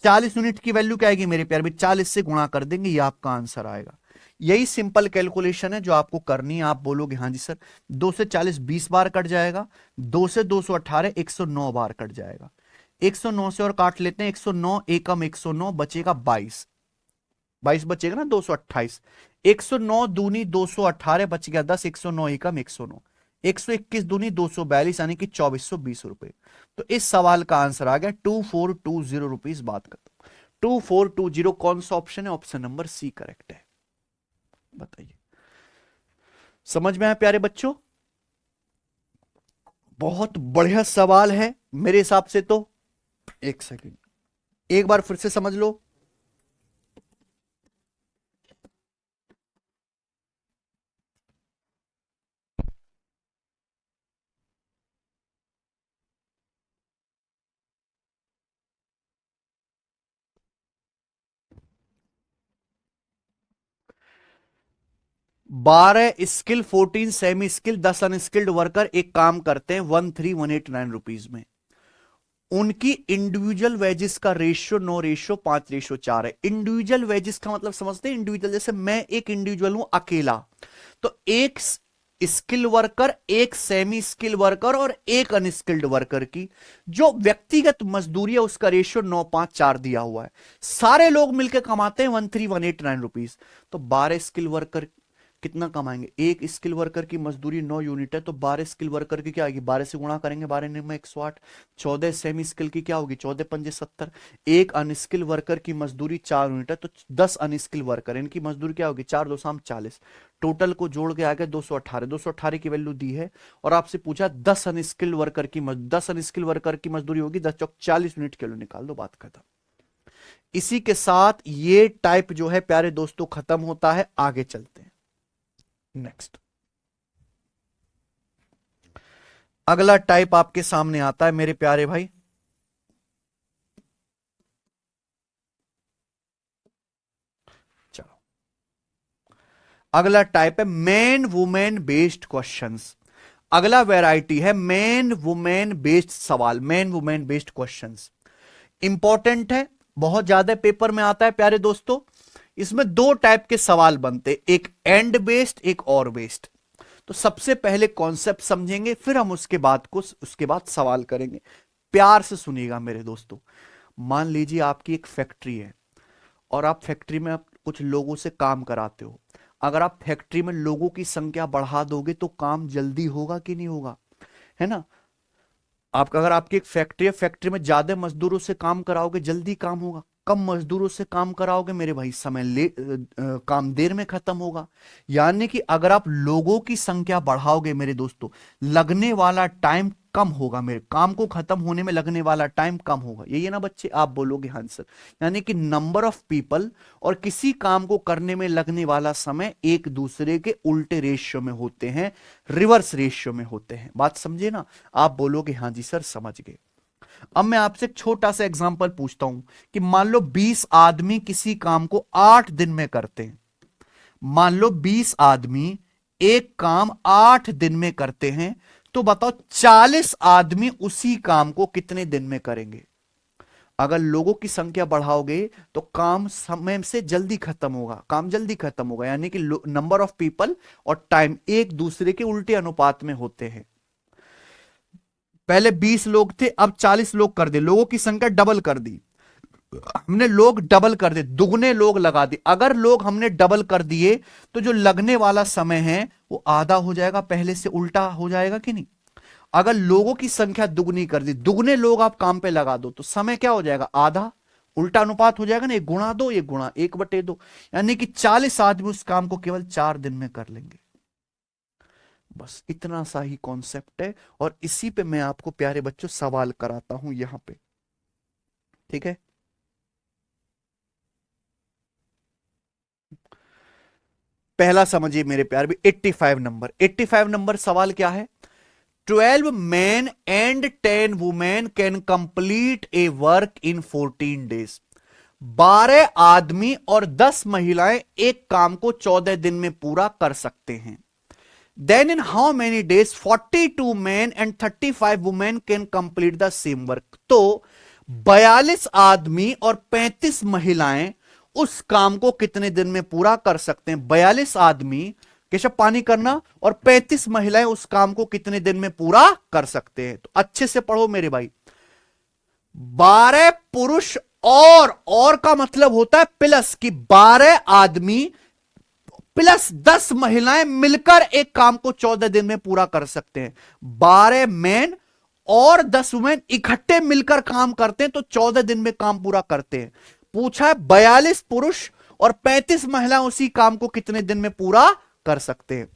40 यूनिट की वैल्यू क्या आएगी मेरे प्यारे? 40 से गुणा कर देंगे, ये आपका आंसर आएगा। यही सिंपल कैलकुलेशन है जो आपको करनी है। आप बोलोगे हाँ जी सर, 2 से 40 20 बार कट जाएगा, 2 से 218 109 बार कट जाएगा। 109 से और काट लेते हैं। 109 एकम 109 बचेगा 22 बचेगा ना, 228। 109 दूनी 218 बच गया 10। 109 एकम 109। 121 दूनी 242 यानी कि 2420 रुपए। तो इस सवाल का आंसर आ गया 2420 रुपीज। बात करता हूं 2420 कौन सा ऑप्शन है? ऑप्शन नंबर सी करेक्ट है। बताइए समझ में आया प्यारे बच्चों? बहुत बढ़िया सवाल है मेरे हिसाब से। तो एक सेकंड, एक बार फिर से समझ लो। बारह skill, 14 semi skill, 10 unskilled worker एक काम करते हैं 13,189 रुपीज में। उनकी इंडिविजुअल वेजेस का रेशियो 9:5:4 है। इंडिविजुअल वेजेस का मतलब समझते हैं? इंडिविजुअल जैसे मैं एक इंडिविजुअल हूं अकेला, तो एक स्किल वर्कर, एक सेमी स्किल वर्कर और एक अनस्किल्ड वर्कर की जो व्यक्तिगत मजदूरी है उसका रेशियो 9:5:4 दिया हुआ है। सारे लोग मिलकर कमाते हैं 13,189 रुपीज। तो 12 स्किल वर्कर कितना कमाएंगे? एक स्किल वर्कर की मजदूरी 9 यूनिट है, तो 12 स्किल वर्कर की क्या आएगी? 12 से गुणा करेंगे, 12 में 108। 14 सेमी स्किल की क्या होगी? 14 पंजे 70। एक अनस्किल वर्कर की मजदूरी 4 यूनिट है, तो 10 अनस्किल वर्कर, इनकी मजदूरी क्या होगी? 4 2 शाम 40। टोटल को जोड़ के आ गया 218। 218 की वैल्यू दी है और आपसे पूछा 10 अनस्किल वर्कर की 10 अनस्किल वर्कर की मजदूरी होगी 10 चौक 40 यूनिट, किलो निकाल दो, बात खत्म। इसी के साथ ये टाइप जो है प्यारे दोस्तों खत्म होता है। आगे चलते हैं नेक्स्ट। अगला टाइप आपके सामने आता है मेरे प्यारे भाई, चलो अगला टाइप है मैन वुमेन बेस्ड क्वेश्चंस। अगला वैरायटी है मैन वुमेन बेस्ड सवाल, man women based questions. Important है, बहुत ज्यादा पेपर में आता है प्यारे दोस्तों। इसमें दो टाइप के सवाल बनते, एक एंड बेस्ड, एक और बेस्ड। तो सबसे पहले कॉन्सेप्ट समझेंगे, फिर हम उसके बाद सवाल करेंगे। प्यार से सुनिएगा मेरे दोस्तों। मान लीजिए आपकी एक फैक्ट्री है और आप फैक्ट्री में कुछ लोगों से काम कराते हो। अगर आप फैक्ट्री में लोगों की संख्या बढ़ा दोगे तो काम जल्दी होगा कि नहीं होगा? है ना? अगर आपकी एक फैक्ट्री है, फैक्ट्री में ज्यादा मजदूरों से काम कराओगे जल्दी काम होगा, कम मजदूरों से काम कराओगे मेरे भाई काम देर में खत्म होगा। यानी कि अगर आप लोगों की संख्या बढ़ाओगे मेरे दोस्तों, लगने वाला टाइम कम होगा, मेरे काम को खत्म होने में लगने वाला टाइम कम होगा। यही है ना बच्चे? आप बोलोगे हाँ सर। यानी कि नंबर ऑफ पीपल और किसी काम को करने में लगने वाला समय एक दूसरे के उल्टे रेशियो में होते हैं, रिवर्स रेशियो में होते हैं। बात समझे ना? आप बोलोगे हाँ जी सर समझ गए। अब मैं आपसे एक छोटा सा एग्जांपल पूछता हूं कि मान लो 20 आदमी किसी काम को 8 दिन में करते हैं। मान लो 20 आदमी एक काम 8 दिन में करते हैं, तो बताओ 40 आदमी उसी काम को कितने दिन में करेंगे? अगर लोगों की संख्या बढ़ाओगे तो काम समय से जल्दी खत्म होगा, काम जल्दी खत्म होगा। यानी कि नंबर ऑफ पीपल और टाइम एक दूसरे के उल्टे अनुपात में होते हैं। पहले 20 लोग थे, अब 40 लोग कर दे, लोगों की संख्या डबल कर दी हमने, लोग डबल कर दे, दुगने लोग लगा दिए। अगर लोग हमने डबल कर दिए तो जो लगने वाला समय है वो आधा हो जाएगा, पहले से उल्टा हो जाएगा कि नहीं? अगर लोगों की संख्या दुगनी कर दी, दुगने लोग आप काम पे लगा दो, तो समय क्या हो जाएगा? आधा, उल्टा अनुपात हो जाएगा ना, एक गुणा दो, एक गुणा 1/2। यानी कि 40 आदमी उस काम को केवल 4 दिन में कर लेंगे। बस इतना सा ही कॉन्सेप्ट है और इसी पे मैं आपको प्यारे बच्चों सवाल कराता हूं यहां पे, ठीक है? पहला समझिए मेरे प्यारे भी, 85 नंबर सवाल क्या है? 12 men and 10 women can complete a work in 14 days। 12 आदमी और 10 महिलाएं एक काम को 14 दिन में पूरा कर सकते हैं। Then in how many days 42 men and 35 women can complete the same work। तो 42 आदमी और 35 महिलाएं उस काम को कितने दिन में पूरा कर सकते हैं? 42 आदमी, केशव पानी करना, और 35 महिलाएं उस काम को कितने दिन में पूरा कर सकते हैं? तो अच्छे से पढ़ो मेरे भाई। 12 पुरुष और का मतलब होता है प्लस, कि 12 आदमी प्लस 10 महिलाएं मिलकर एक काम को 14 दिन में पूरा कर सकते हैं। 12 मैन और 10 वुमेन इकट्ठे मिलकर काम करते हैं तो 14 दिन में काम पूरा करते हैं। पूछा है 42 पुरुष और 35 महिलाएं उसी काम को कितने दिन में पूरा कर सकते हैं।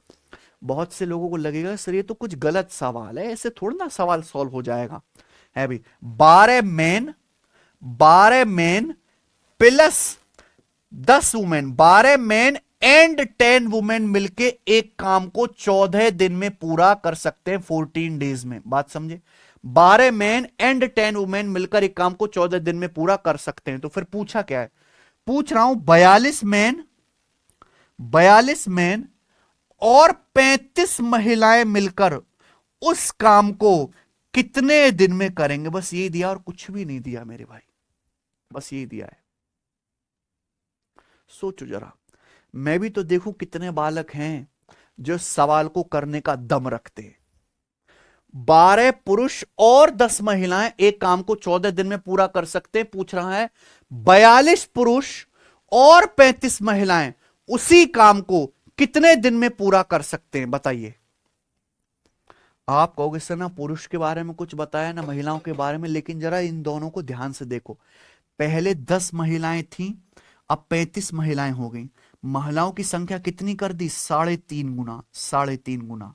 बहुत से लोगों को लगेगा सर ये तो कुछ गलत सवाल है, ऐसे थोड़ा ना सवाल सॉल्व हो जाएगा। है भाई, 12 man plus 10 women, 12 man and 10 women मिलके एक काम को 14 दिन में पूरा कर सकते हैं, 14 डेज में। बात समझे? 12 मैन एंड 10 वुमेन मिलकर एक काम को 14 दिन में पूरा कर सकते हैं। तो फिर पूछा क्या है? पूछ रहा हूं 42 मैन और 35 महिलाएं मिलकर उस काम को कितने दिन में करेंगे? बस ये दिया और कुछ भी नहीं दिया मेरे भाई, बस ये दिया है। सोचो जरा, मैं भी तो देखूं कितने बालक हैं जो सवाल को करने का दम रखते हैं। 12 पुरुष और 10 महिलाएं एक काम को 14 दिन में पूरा कर सकते हैं। पूछ रहा है 42 पुरुष और 35 महिलाएं उसी काम को कितने दिन में पूरा कर सकते हैं बताइए। आप कहोगे सर ना पुरुष के बारे में कुछ बताया ना महिलाओं के बारे में, लेकिन जरा इन दोनों को ध्यान से देखो। पहले 10 महिलाएं थीं, अब 35 महिलाएं हो गई। महिलाओं की संख्या कितनी कर दी? 3.5 गुना, 3.5 गुना।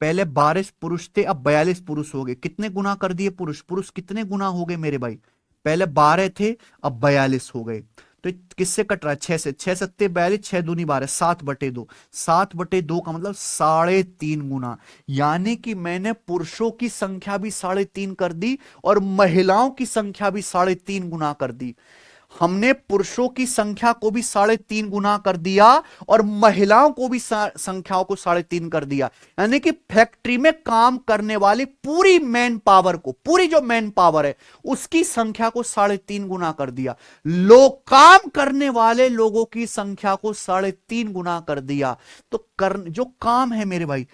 पहले 12 पुरुष थे, अब 42 पुरुष हो गए। कितने गुना कर दिए पुरुष? पुरुष कितने गुना हो गए मेरे भाई? पहले 12 थे, अब 42 हो गए। तो किससे कट रहा है? 6 से। 6 सत्ते 42, 6 दूनी 12, 7/2। 7/2 का मतलब 3.5 गुना। यानी कि मैंने पुरुषों की संख्या भी 3.5 कर दी और महिलाओं की संख्या भी 3.5 गुना कर दी। हमने पुरुषों की संख्या को भी 3.5 गुना कर दिया और महिलाओं को भी संख्याओं को 3.5 कर दिया। यानी कि फैक्ट्री में काम करने वाली पूरी मैन पावर को, पूरी जो मैन पावर है उसकी संख्या को 3.5 गुना कर दिया। लोग काम करने वाले लोगों की संख्या को 3.5 गुना कर दिया। तो जो काम है मेरे भाई,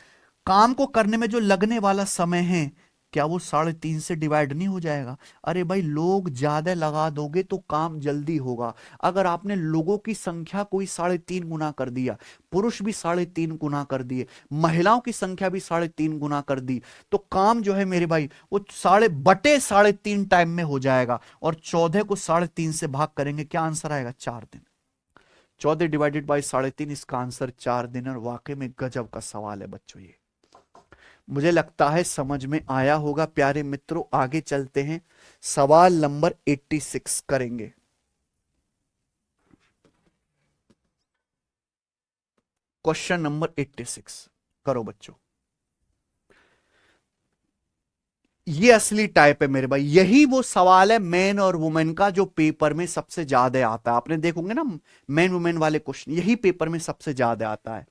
काम को करने में जो लगने वाला समय है, क्या वो 3.5 से डिवाइड नहीं हो जाएगा? अरे भाई, लोग ज्यादा लगा दोगे तो काम जल्दी होगा। अगर आपने लोगों की संख्या को ही 3.5 गुना कर दिया, पुरुष भी 3.5 गुना कर दिए, महिलाओं की संख्या भी 3.5 गुना कर दी, तो काम जो है मेरे भाई वो 3.5 टाइम में हो जाएगा। और 14 को 3.5 से भाग करेंगे, क्या आंसर आएगा? 4 दिन। 14 डिवाइडेड बाई 3.5, इसका आंसर 4 दिन। और वाकई में गजब का सवाल है बच्चों ये। मुझे लगता है समझ में आया होगा प्यारे मित्रों। आगे चलते हैं, सवाल नंबर 86 करेंगे। क्वेश्चन नंबर 86 करो बच्चों। ये असली टाइप है मेरे भाई। यही वो सवाल है मैन और वुमेन का जो पेपर में सबसे ज्यादा आता है। आपने देखोगे ना मैन वुमेन वाले क्वेश्चन, यही पेपर में सबसे ज्यादा आता है।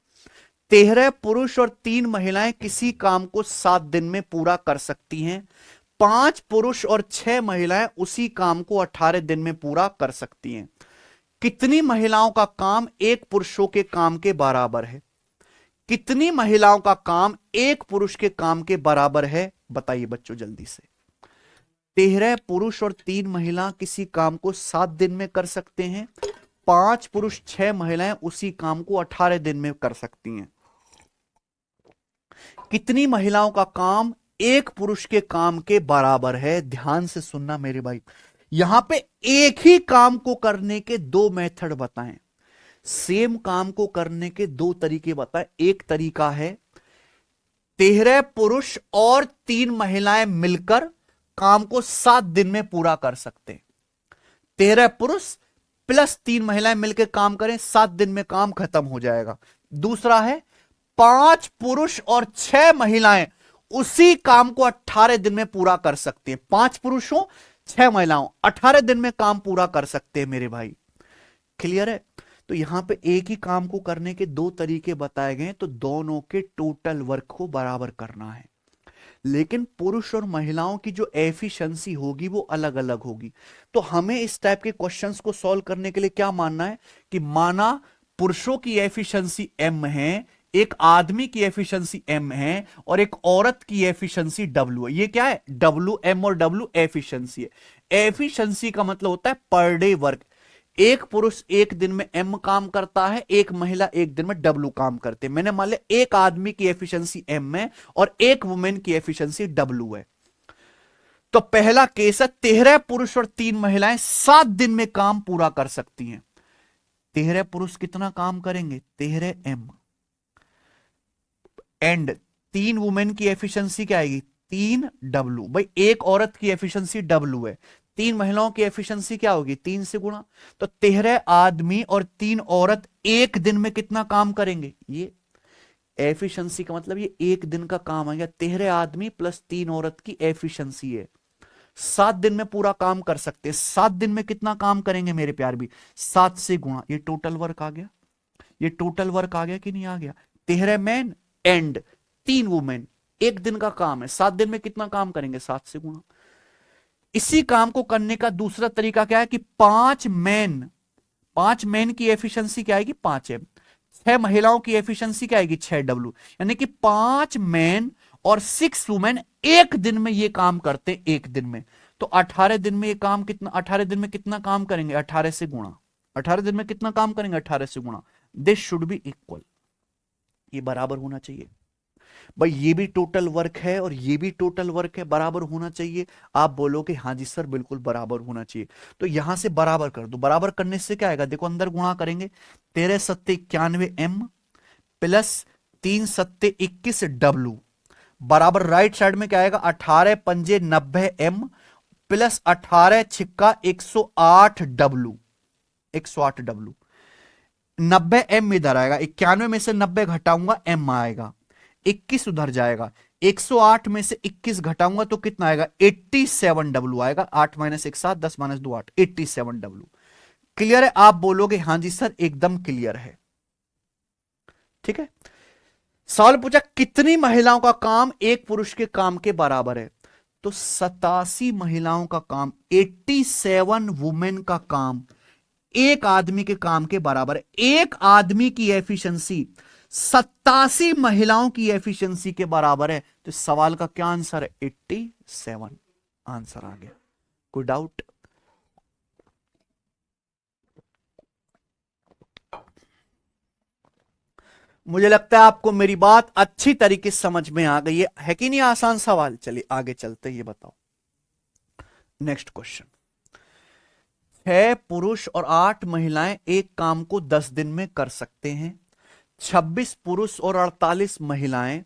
13 पुरुष और 3 महिलाएं किसी काम को 7 दिन में पूरा कर सकती हैं। 5 पुरुष और 6 महिलाएं उसी काम को 18 दिन में पूरा कर सकती हैं। कितनी महिलाओं का काम एक पुरुषों के काम के बराबर है? कितनी महिलाओं का काम एक पुरुष के काम के बराबर है? बताइए बच्चों जल्दी से। 13 पुरुष और 3 महिला किसी काम को 7 दिन में कर सकते हैं। 5 पुरुष 6 महिलाएं उसी काम को 18 दिन में कर सकती हैं। कितनी महिलाओं का काम एक पुरुष के काम के बराबर है? ध्यान से सुनना मेरे भाई। यहां पे एक ही काम को करने के 2 मेथड बताएं। सेम काम को करने के 2 तरीके बताएं। एक तरीका है 13 पुरुष और 3 महिलाएं मिलकर काम को 7 दिन में पूरा कर सकते हैं। 13 पुरुष प्लस 3 महिलाएं मिलकर काम करें, 7 दिन में काम खत्म हो जाएगा। दूसरा है 5 पुरुष और 6 महिलाएं उसी काम को 18 दिन में पूरा कर सकते हैं। 5 पुरुषों 6 महिलाओं 18 दिन में काम पूरा कर सकते हैं मेरे भाई। क्लियर है? तो यहां पे एक ही काम को करने के 2 तरीके बताए गए, तो दोनों के टोटल वर्क को बराबर करना है। लेकिन पुरुष और महिलाओं की जो एफिशिएंसी होगी वो अलग अलग होगी। तो हमें इस टाइप के क्वेश्चंस को सॉल्व करने के लिए क्या मानना है कि माना पुरुषों की एफिशिएंसी m है, एक आदमी की एफिशिएंसी m है और एक औरत की एफिशिएंसी w है। ये क्या है? w, m और w एफिशिएंसी है। एफिशिएंसी का मतलब होता है पर डे वर्क। एक पुरुष एक दिन में m काम करता है, एक महिला एक दिन में w काम करते हैं। मैंने मान लिया एक आदमी की एफिशिएंसी m है और एक वुमेन की एफिशिएंसी w है। तो पहला केस है 13 पुरुष और 3 महिलाएं 7 दिन में काम पूरा कर सकती हैं। 13 पुरुष कितना काम करेंगे? 13 m एंड 3 वुमेन की एफिशिएंसी क्या आएगी? 3 w। भाई एक औरत की एफिशिएंसी w है, 3 महिलाओं की एफिशिएंसी क्या होगी? 3 से गुणा। तो 13 आदमी और 3 औरत एक दिन में कितना काम करेंगे? ये एफिशिएंसी का मतलब ये एक दिन का काम है। 13 आदमी प्लस 3 औरत की एफिशिएंसी है। 7 दिन में पूरा काम कर सकते हैं। 7 दिन में कितना काम करेंगे मेरे प्यार भी? 7 से गुणा। ये टोटल वर्क आ गया। ये टोटल वर्क आ गया कि नहीं आ गया? 13 मैन एंड 3 वुमेन, एक दिन का काम है। 7 दिन में कितना काम करेंगे? 7 से गुणा। इसी काम को करने का दूसरा तरीका क्या है कि 5 मैन की एफिशिएंसी क्या आएगी? 5 m। 6 महिलाओं की एफिशिएंसी क्या आएगी? 6 w। यानी कि 5 मैन और 6 वुमेन एक दिन में ये काम करते हैं, एक दिन में। तो 18 दिन में ये काम कितना, 18 दिन में कितना काम करेंगे? 18 से गुणा। 18 दिन में कितना काम करेंगे? 18 से गुणा। This should be equal. ये बराबर होना चाहिए भाई, ये भी टोटल वर्क है और ये भी टोटल वर्क है, बराबर होना चाहिए। आप बोलोगे हाँ जी सर बिल्कुल बराबर होना चाहिए, तो यहां से बराबर कर दो। बराबर करने से क्या आएगा, देखो अंदर गुणा करेंगे, 13 सत्ते 91 एम प्लस 3 सत्ते 21 डब्लू बराबर राइट साइड में क्या आएगा, 18 पंजे 90 एम प्लस 18 छिक्का 108 डब्लू, 108 डब्लू। 90 एम इधर आएगा, 91 में से 90 घटाऊंगा एम आएगा, 21 उधर जाएगा, 108 में से 21 घटाऊंगा तो कितना आएगा, 87 डब्लू आएगा। 8 माइनस 1 7, 10 माइनस 2 8, 87 डब्लू। क्लियर है? आप बोलोगे हाँ जी सर एकदम क्लियर है। ठीक है। सवाल पूछा कितनी महिलाओं का काम एक पुरुष के काम के बराबर है, तो 87 महिलाओं का काम, 87 वुमेन का काम एक आदमी के काम के बराबर है। एक आदमी की एफिशिएंसी 87 महिलाओं की एफिशिएंसी के बराबर है, तो सवाल का क्या आंसर है, 87 आंसर आ गया। कोई डाउट? मुझे लगता है आपको मेरी बात अच्छी तरीके से समझ में आ गई है कि नहीं? आसान सवाल। चलिए आगे चलते, ये बताओ नेक्स्ट क्वेश्चन। 6 पुरुष और 8 महिलाएं एक काम को 10 दिन में कर सकते हैं। 26 पुरुष और 48 महिलाएं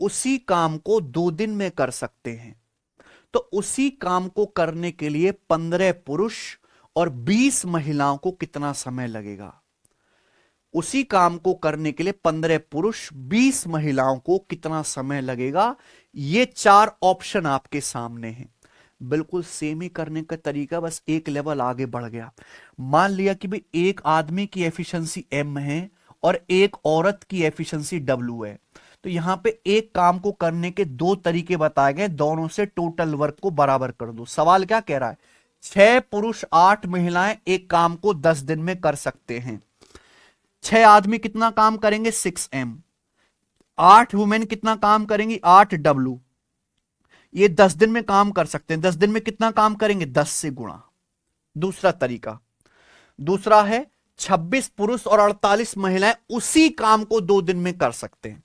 उसी काम को 2 दिन में कर सकते हैं। तो उसी काम को करने के लिए 15 पुरुष और 20 महिलाओं को कितना समय लगेगा? उसी काम को करने के लिए 15 पुरुष 20 महिलाओं को कितना समय लगेगा? ये 4 ऑप्शन आपके सामने हैं। बिल्कुल सेम ही करने का तरीका, बस एक लेवल आगे बढ़ गया। मान लिया कि भाई एक आदमी की एफिशिएंसी एम है और एक औरत की एफिशिएंसी डब्ल्यू है, तो यहां पे एक काम को करने के 2 तरीके बताए गए, दोनों से टोटल वर्क को बराबर कर दो। सवाल क्या कह रहा है, 6 पुरुष 8 महिलाएं एक काम को 10 दिन में कर सकते हैं। 6 आदमी कितना काम करेंगे, 6 एम। 8 वुमेन कितना काम करेंगी, 8 डब्ल्यू। ये 10 दिन में काम कर सकते हैं। 10 दिन में कितना काम करेंगे, 10 से गुणा। दूसरा तरीका। दूसरा है 26 पुरुष और 48 महिलाएं उसी काम को 2 दिन में कर सकते हैं।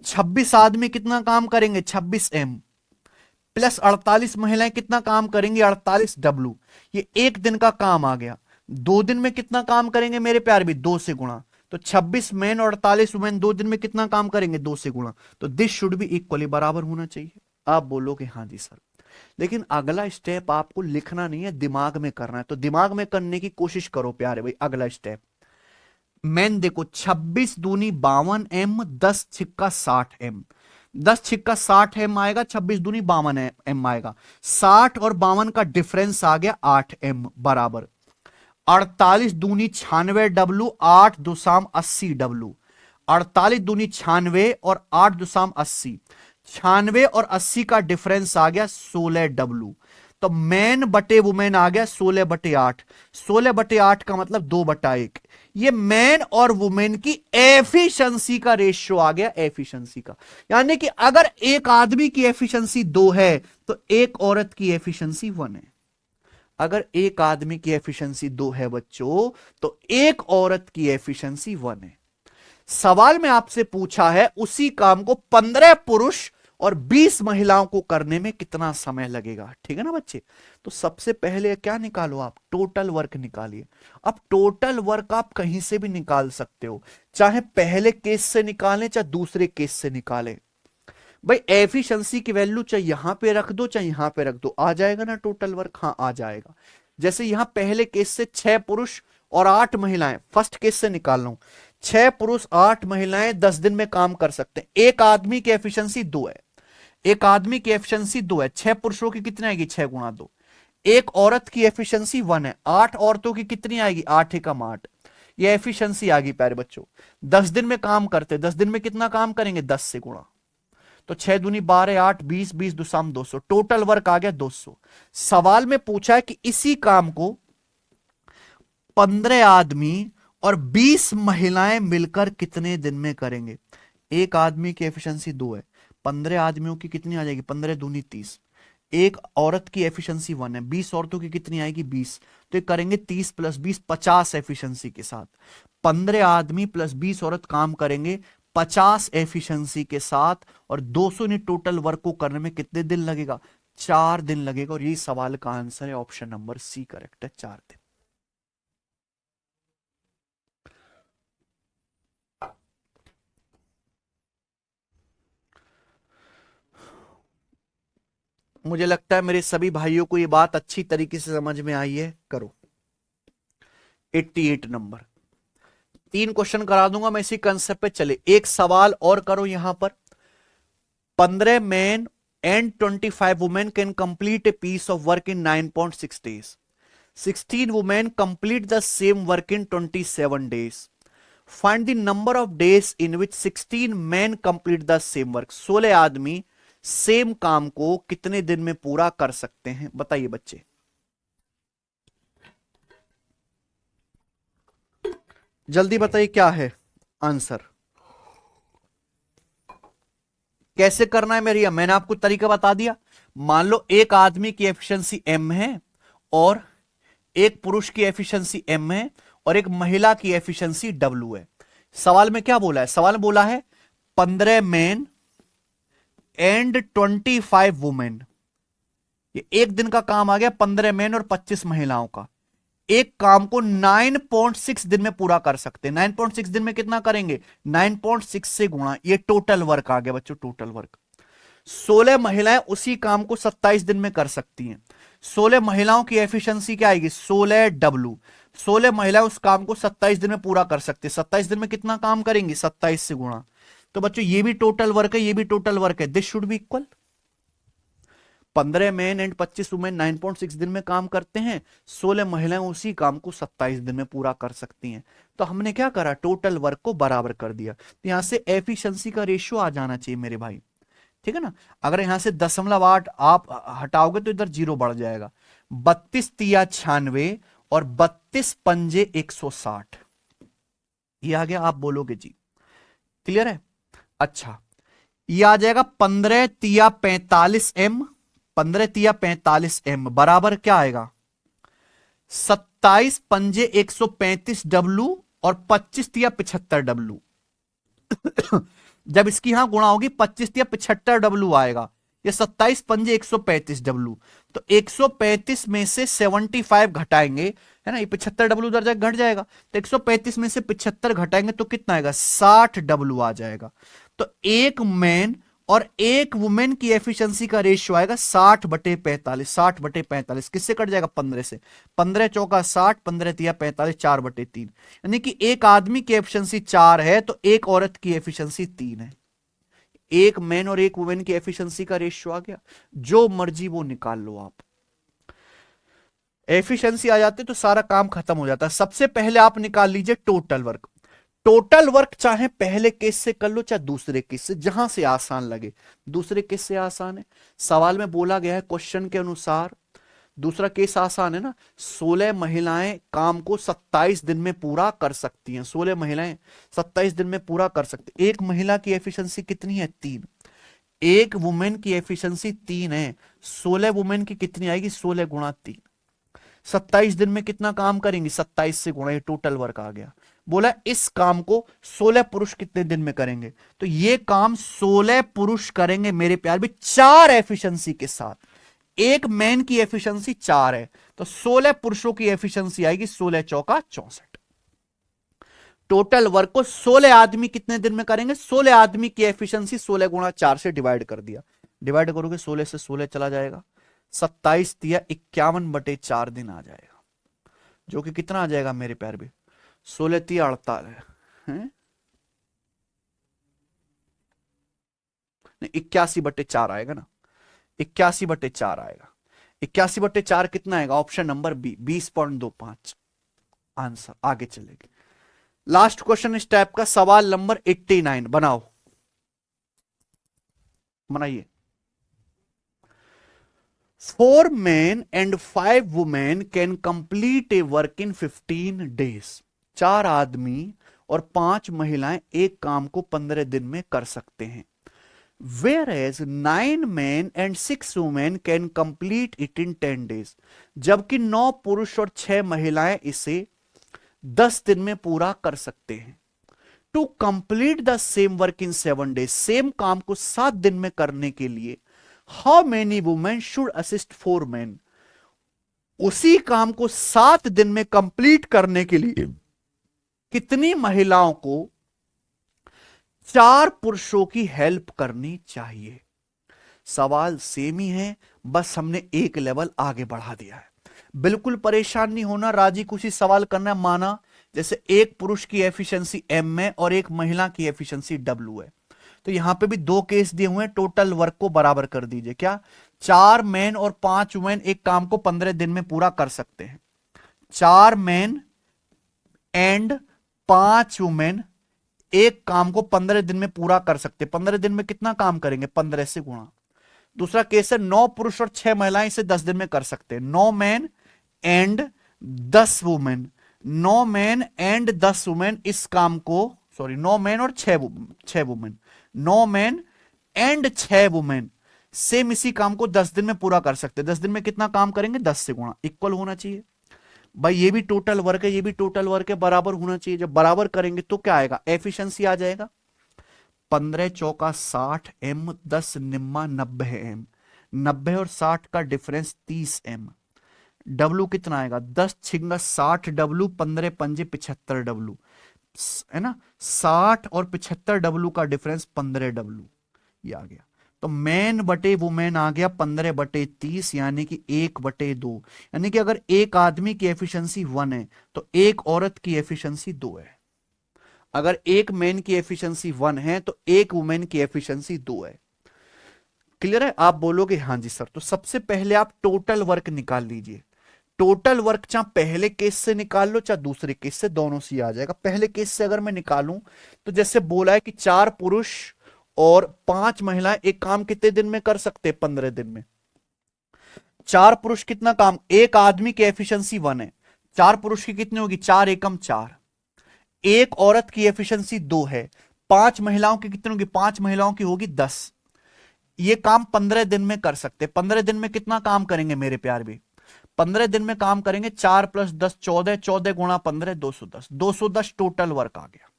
26 आदमी कितना काम करेंगे, 26 एम प्लस 48 महिलाएं कितना काम करेंगी, 48 डब्ल्यू। ये एक दिन का काम आ गया। 2 दिन में कितना काम करेंगे मेरे प्यार भी, 2 से गुणा। तो 26 मैन और 48 वुमेन 2 दिन में कितना काम करेंगे, 2 से गुणा। तो दिस शुड भी इक्वली बराबर होना चाहिए। आप बोलोगे हाँ जी सर, लेकिन अगला स्टेप आपको लिखना नहीं है, दिमाग में करना है। तो दिमाग में करने की कोशिश करो प्यारे भाई। अगला स्टेप मैन देखो, 26 दूनी 52 एम, 10 छिक्का 60 एम। 10 छिक्का 60 एम आएगा, 26 दूनी 52 एम आएगा। 60 और 52 का डिफरेंस आ गया 8 एम बराबर 48 दूनी 96 डब्लू, 8 दुसाम 80 डब्लू। 48 दूनी 96 और 8 दुसाम 80, 96 और 80 का डिफरेंस आ गया 16 डब्लू। तो मैन बटे वुमेन आ गया 16 बटे 8। 16 बटे 8 का मतलब 2 बटा 1। ये मैन और वुमेन की एफिशिएंसी का रेशियो आ गया, एफिशिएंसी का। यानी कि अगर एक आदमी की एफिशिएंसी 2 है तो एक औरत की एफिशिएंसी 1 है। अगर एक आदमी की एफिशिएंसी 2 है बच्चों, तो एक औरत की एफिशिएंसी 1 है। सवाल में आपसे पूछा है उसी काम को 15 पुरुष और 20 महिलाओं को करने में कितना समय लगेगा। ठीक है ना बच्चे? तो सबसे पहले क्या निकालो आप, टोटल वर्क निकालिए। अब टोटल वर्क आप कहीं से भी निकाल सकते हो, चाहे पहले केस से निकालें चाहे दूसरे केस से निकालें। भाई एफिशिएंसी की वैल्यू चाहे यहां पे रख दो चाहे यहां पे रख दो, आ जाएगा ना टोटल वर्क? हाँ आ जाएगा। जैसे यहां पहले केस से 6 पुरुष और 8 महिलाएं, फर्स्ट केस से निकाल रहा हूं, 6 पुरुष 8 महिलाएं 10 दिन में काम कर सकते हैं। एक आदमी की एफिशिएंसी 2 है, एक आदमी की एफिशिएंसी 2 है। 6 पुरुषों की कितनी आएगी, 6 गुणा 2। एक औरत की एफिशिएंसी 1 है, 8 औरतों की कितनी आएगी, 8 एकम 8। ये एफिशिएंसी आ गई प्यारे बच्चों। 10 दिन में काम करते, 10 दिन में कितना काम करेंगे, 10 से गुणा। तो 6 दूनी 12, 8 20, 20 दुसाम 200, टोटल वर्क आ गया 200। सवाल में पूछा है कि इसी काम को 15 आदमी और 20 महिलाएं मिलकर कितने दिन में करेंगे। एक आदमी की एफिशिएंसी 2 है, 15 आदमियों की कितनी आ जाएगी, 15 दूनी 30। एक औरत की एफिशिएंसी 1 है, 20 औरतों की कितनी आएगी, 20। तो ये करेंगे 30 प्लस 20, 50 एफिशिएंसी के साथ। 15 आदमी प्लस 20 औरत काम करेंगे 50 एफिशिएंसी के साथ, और 200 यूनिट टोटल वर्क को करने में कितने दिन लगेगा? 4 दिन लगेगा। और यही सवाल का आंसर है, ऑप्शन नंबर सी करेक्ट है, 4 दिन। मुझे लगता है मेरे सभी भाइयों को ये बात अच्छी तरीके से समझ में आई है। करो 88 नंबर। 3 क्वेश्चन करा दूंगा मैं इसी कंसेप्ट पे। चले एक सवाल और करो यहां पर। 15 man and 25 women can complete a piece of work in 9.6 days. 16 women complete the same work in 27 days. Find the number of days in which 16 men complete the same work. 16 आदमी same काम को कितने दिन में पूरा कर सकते हैं? बताइए बच्चे। जल्दी बताइए क्या है आंसर। कैसे करना है मेरी? मैंने आपको तरीका बता दिया। मान लो एक आदमी की एफिशिएंसी m है और एक पुरुष की एफिशिएंसी m है और एक महिला की एफिशिएंसी w है। सवाल में क्या बोला है? सवाल में बोला है 15 मैन एंड 25 वुमेन। ये एक दिन का काम आ गया, 15 मैन और 25 महिलाओं का। एक काम को 9.6 दिन में पूरा कर सकते हैं। 9.6 दिन में कितना करेंगे? 9.6 से गुणा, ये टोटल वर्क आ गया बच्चों, टोटल वर्क। 16 महिलाएं उसी काम को 27 दिन में कर सकती हैं। 16 महिलाओं की एफिशिएंसी क्या आएगी? 16 W। 16 महिलाएं उस काम को 27 दिन में पूरा कर सकती है। 27 दिन में कितना काम करेंगी? 27 से गुणा। तो बच्चों ये भी टोटल वर्क है, ये भी टोटल वर्क है। This should be equal. 15 man and 25 women 9.6 दिन में काम करते हैं। 16 महिलाएं उसी काम को 27 दिन में पूरा कर सकती हैं। तो हमने क्या करा? टोटल वर्क को बराबर कर दिया। तो यहां से एफिशिएंसी का रेशियो आ जाना चाहिए मेरे भाई, ठीक है ना। अगर यहां से 0.8 आप हटाओगे तो इधर 0 बढ़ जाएगा। 32 तिया 96 और 32 पंजे 160, ये आ गया। आप बोलोगे जी क्लियर है? अच्छा, ये आ जाएगा 15 तिया 45 M। 15 तिया 45 M बराबर क्या आएगा? 27 पंजे 135 W और 25 तिया 75 W। जब इसकी यहां गुणा होगी 25 या 75 W आएगा। ये 27 पंजे 135 W। तो 135 में से 75 घटाएंगे, है ना, ये 75 W उधर जाकर घट जाएगा। तो 135 में से 75 घटाएंगे तो कितना आएगा? 60 W आ जाएगा। तो एक मैन और एक वुमेन की एफिशिएंसी का रेशियो आएगा 60/45। 60/45 किससे कट जाएगा? 15 से। 15 चौका 60, 15 तिया 45, 4/3। यानी कि एक आदमी की एफिशिएंसी 4 है तो एक औरत की एफिशिएंसी 3 है। एक मैन और एक वुमेन की एफिशिएंसी का रेशियो आ गया। जो मर्जी वो निकाल लो आप। एफिशिएंसी आ जाती तो सारा काम खत्म हो जाता। सबसे पहले आप निकाल लीजिए टोटल वर्क। टोटल वर्क चाहे पहले केस से कर लो चाहे दूसरे केस से, जहां से आसान लगे। दूसरे केस से आसान है, सवाल में बोला गया है क्वेश्चन के अनुसार। दूसरा केस आसान है ना। 16 महिलाएं काम को 27 दिन में पूरा कर सकती हैं। 16 महिलाएं 27 दिन में पूरा कर सकती। एक महिला की एफिशिएंसी कितनी है? 3। एक वुमेन की एफिशिएंसी 3 है। 16 वुमेन की कितनी आएगी? 16 गुणा 3। 27 दिन में कितना काम करेंगे? 27 से गुणा, ये टोटल वर्क आ गया। बोला इस काम को 16 पुरुष कितने दिन में करेंगे? तो ये काम 16 पुरुष करेंगे मेरे प्यार भी, 4 एफिशिएंसी के साथ। एक मैन की एफिशिएंसी 4 है तो 16 पुरुषों की एफिशिएंसी आएगी 16 चौका 64। टोटल वर्क को 16 आदमी कितने दिन में करेंगे? 16 आदमी की एफिशिएंसी 16 गुणा 4 से डिवाइड कर दिया। डिवाइड करोगे 16 से 16 चला जाएगा। 27 तिया 51/4 दिन आ जाएगा, जो कि कितना आ जाएगा मेरे प्यार भी? 16 तिया 48 है, 81/4 आएगा ना। 81/4 आएगा। 81/4 कितना आएगा? Option number B, 20.25 answer. आगे चलेंगे। लास्ट क्वेश्चन इस टाइप का, सवाल नंबर 89 बनाओ, बनाइए। 4 men and 5 women can complete a work in 15 days. 4 आदमी और 5 महिलाएं एक काम को 15 दिन में कर सकते हैं। Whereas 9 men and 6 women can complete it in 10 days. जबकि 9 पुरुष और 6 महिलाएं इसे 10 दिन में पूरा कर सकते हैं। To complete the same work in 7 days, same काम को 7 दिन में करने के लिए how many women should assist 4 men, उसी काम को 7 दिन में कंप्लीट करने के लिए कितनी महिलाओं को 4 पुरुषों की हेल्प करनी चाहिए। सवाल सेम ही है, बस हमने एक लेवल आगे बढ़ा दिया है। बिल्कुल परेशान नहीं होना, राजी खुशी सवाल करना। माना जैसे एक पुरुष की एफिशिएंसी m है और एक महिला की एफिशिएंसी w है, तो यहां पे भी 2 केस दिए हुए हैं, टोटल वर्क को बराबर कर दीजिए। क्या 4 मैन और 5 वुमेन एक काम को 15 दिन में पूरा कर सकते हैं। 4 मैन एंड 5 वुमेन एक काम को 15 दिन में पूरा कर सकते हैं। 15 दिन में कितना काम करेंगे, 15 से गुणा। दूसरा केस है 9 पुरुष और 6 महिलाएं इसे 10 दिन में कर सकते हैं। 9 man and 10 women, 9 man and 10 women इस काम को, सॉरी 9 मैन और 6 women, 9 man and 6 women same इसी काम को 10 दिन में पूरा कर सकते हैं। 10 दिन में कितना काम करेंगे, 10 से गुणा, इक्वल होना चाहिए। भाई ये भी टोटल वर्क है, ये भी टोटल वर्क है, बराबर होना चाहिए। जब बराबर करेंगे तो क्या आएगा, एफिशिएंसी आ जाएगा। 15 चौका 60 m, 10 निम्मा 90 m, 90 और 60 का डिफरेंस 30 m। W कितना आएगा, 10 छिंगा 60 W, 15 पंजे 75 W, है ना। 60 और 75 W का डिफरेंस 15 W, ये आ गया। तो मैन बटे वुमेन आ गया 15/30, यानी कि 1/2। यानी कि अगर एक आदमी की एफिशिएंसी 1 है तो एक औरत की एफिशिएंसी 2 है। अगर एक मैन की एफिशिएंसी 1 है तो एक वुमेन की एफिशिएंसी 2 है। क्लियर है। आप बोलोगे हाँ जी सर। तो सबसे पहले आप टोटल वर्क निकाल लीजिए। टोटल वर्क चाहे पहले केस से निकाल लो चाहे दूसरे केस से, दोनों से आ जाएगा। पहले केस से अगर मैं निकालूं तो जैसे बोला है कि 4 पुरुष और 5 महिलाएं एक काम कितने दिन में कर सकते हैं, 15 दिन में। 4 पुरुष कितना काम, एक आदमी की एफिशिएंसी 1 है, 4 पुरुष की कितनी होगी, 4 एकम 4। एक औरत की एफिशिएंसी 2 है, 5 महिलाओं की कितनी होगी, 5 महिलाओं की होगी 10। ये काम 15 दिन में कर सकते। 15 दिन में कितना काम करेंगे मेरे प्यार भी, 15 दिन में काम करेंगे 4 + 10 14, 14 गुणा 15 210, 210 टोटल वर्क आ गया।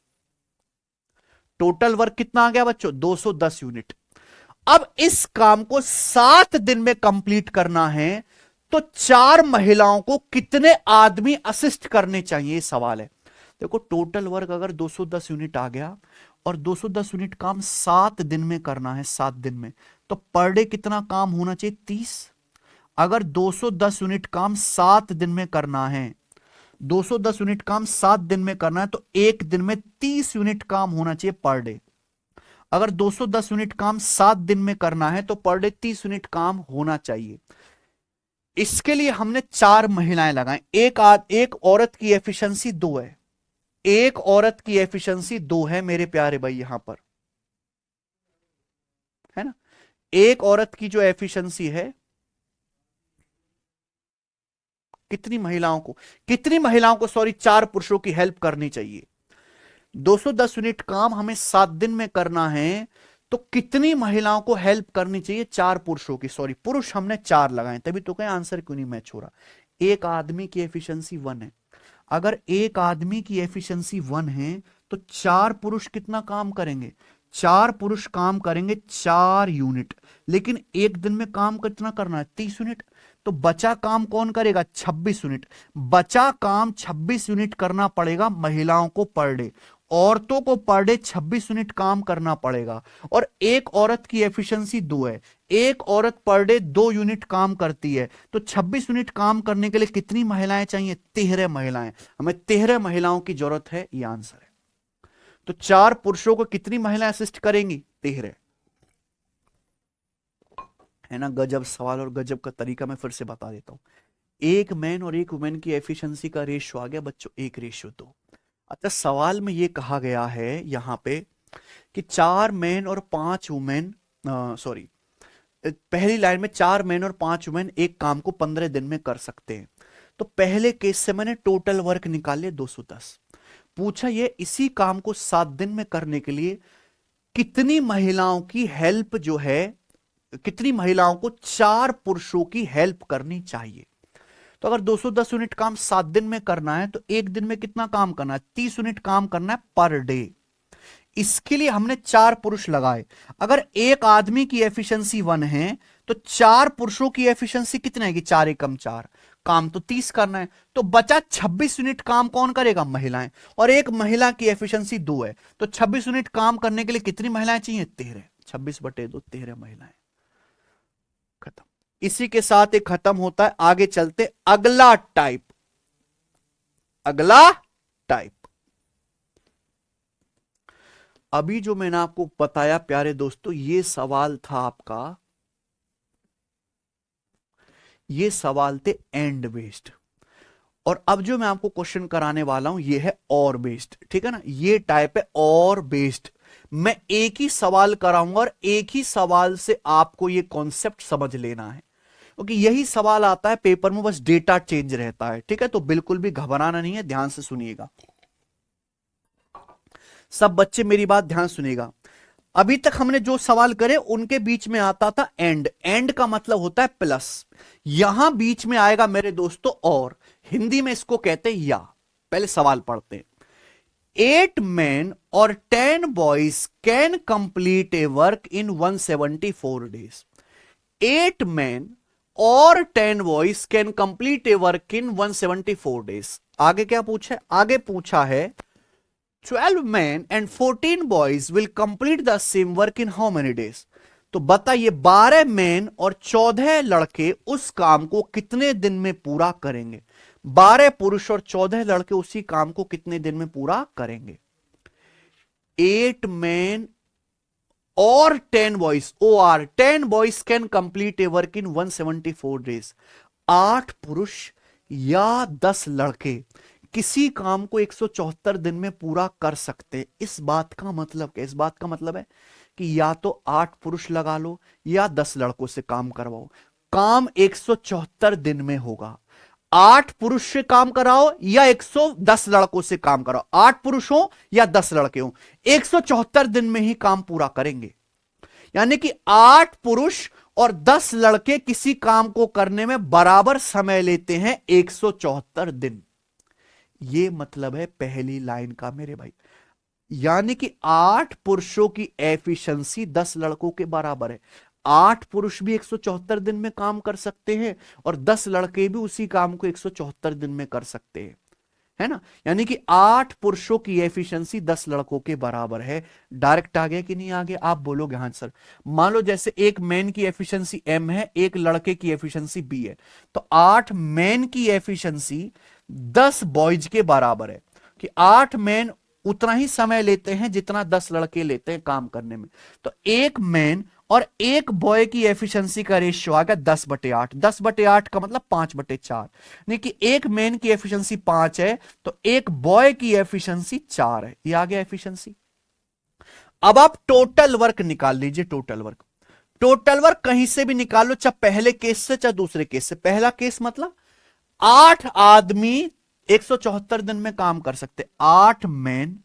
टोटल वर्क कितना आ गया बच्चों, 210 यूनिट। अब इस काम को 7 दिन में कंप्लीट करना है तो 4 महिलाओं को कितने आदमी असिस्ट करने चाहिए, सवाल है। देखो टोटल वर्क अगर 210 यूनिट आ गया और 210 यूनिट काम 7 दिन में करना है, 7 दिन में, तो पर डे कितना काम होना चाहिए, 30। अगर 210 यूनिट काम 7 दिन में करना है, 210 यूनिट काम 7 दिन में करना है, तो एक दिन में 30 यूनिट काम होना चाहिए पर डे। अगर 210 यूनिट काम 7 दिन में करना है तो पर डे 30 यूनिट काम होना चाहिए। इसके लिए हमने 4 महिलाएं लगाएं। एक औरत की एफिशिएंसी 2 है, एक औरत की एफिशिएंसी 2 है मेरे प्यारे भाई, यहां पर है ना। एक औरत की जो एफिशिएंसी है, कितनी महिलाओं को सॉरी 4 पुरुषों की हेल्प करनी चाहिए। 210 यूनिट काम हमें 7 दिन में करना है तो कितनी महिलाओं को हेल्प करनी चाहिए, 4 पुरुषों की। सॉरी पुरुष हमने 4 लगाए, तभी तो कहें आंसर क्यों नहीं मैच हो रहा। एक आदमी की एफिशिएंसी 1 है, अगर एक आदमी की एफिशिएंसी 1 है तो 4 पुरुष कितना काम करेंगे, 4 पुरुष काम करेंगे 4 यूनिट, लेकिन एक दिन में काम कितना करना है, 30 यूनिट। तो बचा काम कौन करेगा, 26 यूनिट। बचा काम 26 यूनिट करना पड़ेगा महिलाओं को पर डे, औरतों को पर डे 26 यूनिट काम करना पड़ेगा। और एक औरत की एफिशिएंसी 2 है, एक औरत पर डे 2 यूनिट काम करती है, तो 26 यूनिट काम करने के लिए कितनी महिलाएं चाहिए, 13 महिलाएं। हमें 13 महिलाओं की जरूरत है, यह आंसर है। तो 4 पुरुषों को कितनी महिलाएं असिस्ट करेंगी, 13, है ना। गजब सवाल और गजब का तरीका मैं फिर से बता देता हूं। एक मैन और एक वुमेन की एफिशिएंसी का रेशियो आ गया बच्चों 1:2। अच्छा सवाल में यह कहा गया है यहां पे कि 4 मैन और 5 वुमेन, सॉरी पहली लाइन में 4 मैन और 5 वुमेन एक काम को 15 दिन में कर सकते हैं। तो पहले केस से मैंने टोटल वर्क निकाल लिया 210। पूछा ये इसी काम को 7 दिन में करने के लिए कितनी महिलाओं की हेल्प जो है, कितनी महिलाओं को 4 पुरुषों की हेल्प करनी चाहिए। तो अगर 210 यूनिट काम 7 दिन में करना है तो एक दिन में कितना काम करना है, 30 यूनिट काम करना है पर डे। इसके लिए हमने 4 पुरुष लगाए। अगर एक आदमी की एफिशिएंसी 1 है तो 4 पुरुषों की एफिशिएंसी कितनी आएगी? 4 एकम 4, काम तो 30 करना है, तो बचा 26 यूनिट काम कौन करेगा? महिलाएं। और एक महिला की एफिशिएंसी 2 है, तो 26 यूनिट काम करने के लिए कितनी महिलाएं चाहिए? 13। 26/2 13 महिलाएं। खत्म। इसी के साथ एक खत्म होता है। आगे चलते अगला टाइप। अगला टाइप, अभी जो मैंने आपको बताया प्यारे दोस्तों, ये सवाल था आपका, ये सवाल थे एंड बेस्ड। और अब जो मैं आपको क्वेश्चन कराने वाला हूं ये है और बेस्ड, ठीक है ना? ये टाइप है और बेस्ड। मैं एक ही सवाल कराऊंगा और एक ही सवाल से आपको ये कॉन्सेप्ट समझ लेना है, क्योंकि यही सवाल आता है पेपर में, बस डेटा चेंज रहता है, ठीक है? तो बिल्कुल भी घबराना नहीं है, ध्यान से सुनिएगा सब बच्चे, मेरी बात ध्यान सुनिएगा। अभी तक हमने जो सवाल करे उनके बीच में आता था एंड। एंड का मतलब होता है प्लस, यहां बीच में आएगा मेरे दोस्तों और, हिंदी में इसको कहते हैं या। पहले सवाल पढ़ते हैं। 8 men और 10 boys can complete a work in 174 days. 8 men और 10 boys can complete a work in 174 days. आगे क्या पूछा है? आगे पूछा है 12 men and 14 boys will complete the same work in how many days? तो बताइए 12 मैन और 14 लड़के उस काम को कितने दिन में पूरा करेंगे? 12 पुरुष और 14 लड़के उसी काम को कितने दिन में पूरा करेंगे? 8 मैन और 10 boys, OR 10 boys can complete A work in 174 days. 8 पुरुष या 10 लड़के किसी काम को 174 दिन में पूरा कर सकते। इस बात का मतलब क्या? इस बात का मतलब है कि या तो 8 पुरुष लगा लो या 10 लड़कों से काम करवाओ, काम 174 दिन में होगा। 8 पुरुष से काम कराओ या 110 लड़कों से काम कराओ, 8 पुरुष हो या 10 लड़के हो, 174 दिन में ही काम पूरा करेंगे। यानी कि 8 पुरुष और 10 लड़के किसी काम को करने में बराबर समय लेते हैं, 174 दिन। यह मतलब है पहली लाइन का मेरे भाई। यानी कि 8 पुरुषों की एफिशिएंसी 10 लड़कों के बराबर है। 8 पुरुष भी 174 दिन में काम कर सकते हैं और 10 लड़के भी उसी काम को 174 दिन में कर सकते हैं, है ना? यानी कि 8 पुरुषों की एफिशिएंसी 10 लड़कों के बराबर है। डायरेक्ट आ गया कि नहीं आ गया? आप बोलोगे हाँ सर। मान लो जैसे एक मैन की एफिशिएंसी M है, एक लड़के की एफिशिएंसी B है, तो 8 मैन की एफिशिएंसी 10 बॉयज के बराबर है, कि 8 मैन उतना ही समय लेते हैं जितना 10 लड़के लेते हैं काम करने में। तो एक मैन और एक बॉय की एफिशिएंसी का रेशियो आ गया 10/8। 10/8 का मतलब 5/4। नहीं कि एक मैन की एफिशिएंसी 5 है तो एक बॉय की एफिशिएंसी 4 है। ये आ गया एफिशिएंसी। अब आप टोटल वर्क निकाल लीजिए। टोटल वर्क, टोटल वर्क कहीं से भी निकाल लो, चाहे पहले केस से चाहे दूसरे केस से। पहला केस मतलब 8 आदमी 174 दिन में काम कर सकते। 8 मैन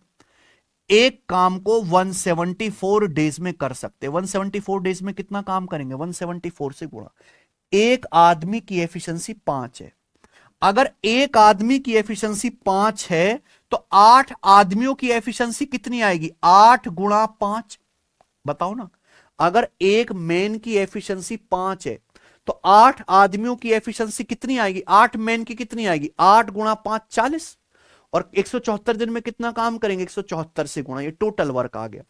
एक काम को 174 डेज में कर सकते। 174 डेज में कितना काम करेंगे? 174 से गुणा। एक आदमी की एफिशिएंसी 5 है। अगर एक आदमी की एफिशिएंसी 5 है तो 8 आदमियों की एफिशिएंसी कितनी आएगी? 8 गुणा 5। बताओ ना, अगर एक मैन की एफिशिएंसी 5 है तो 8 आदमियों की एफिशिएंसी कितनी आएगी? 8 मैन की कितनी आएगी? 8 गुणा 5 40। और 174 दिन में कितना काम करेंगे? 174 से गुणा। ये टोटल वर्क आ गया।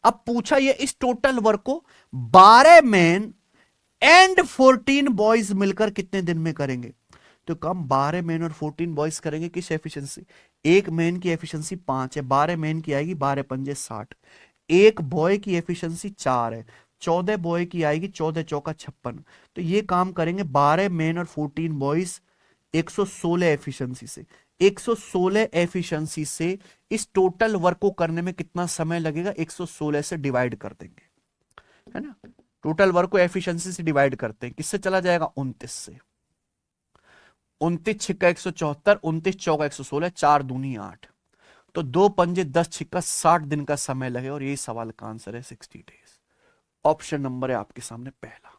अब पूछा ये इस टोटल वर्क को 12 मैन एंड 14 बॉयज मिलकर कितने दिन में करेंगे? तो कम 12 मैन और 14 बॉयज करेंगे किस एफिशिएंसी? एक मैन की एफिशिएंसी 5 है, 12 मैन की आएगी 12 पंजे 60। एक बॉय की एफिशिएंसी 4 है, 14 बॉय की आएगी 14 चौका 56। तो ये काम करेंगे 12 मैन और 14 बॉयज 116 एफिशिएंसी से। 116 एफिशिएंसी से इस टोटल वर्क को करने में कितना समय लगेगा? 116 से डिवाइड कर देंगे, है ना? टोटल वर्क को एफिशिएंसी से डिवाइड करते हैं, किससे चला जाएगा? 29 से। 29 छिक्का 174, 29 चौका 116, 4 दूनी 8। तो 2 पंजे 10 छिक्का 60 दिन का समय लगे। और यही सवाल का आंसर है 60 डेज। ऑप्शन नंबर है आपके सामने पहला।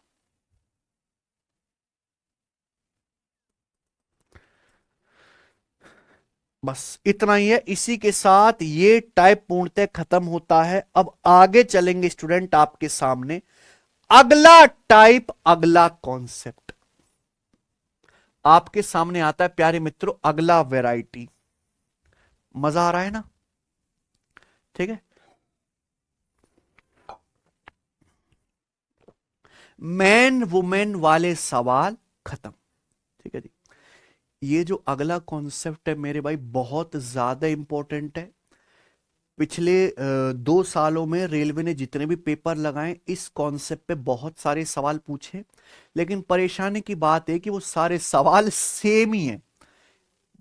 बस इतना ही है। इसी के साथ ये टाइप पूर्णतः खत्म होता है। अब आगे चलेंगे स्टूडेंट आपके सामने अगला टाइप, अगला कॉन्सेप्ट आपके सामने आता है प्यारे मित्रों, अगला वैरायटी। मजा आ रहा है ना? ठीक है। मैन वुमेन वाले सवाल खत्म। ठीक है जी। ये जो अगला कॉन्सेप्ट है मेरे भाई बहुत ज्यादा इंपॉर्टेंट है। पिछले 2 सालों में रेलवे ने जितने भी पेपर लगाए इस कॉन्सेप्ट पे बहुत सारे सवाल पूछे, लेकिन परेशानी की बात है कि वो सारे सवाल सेम ही हैं।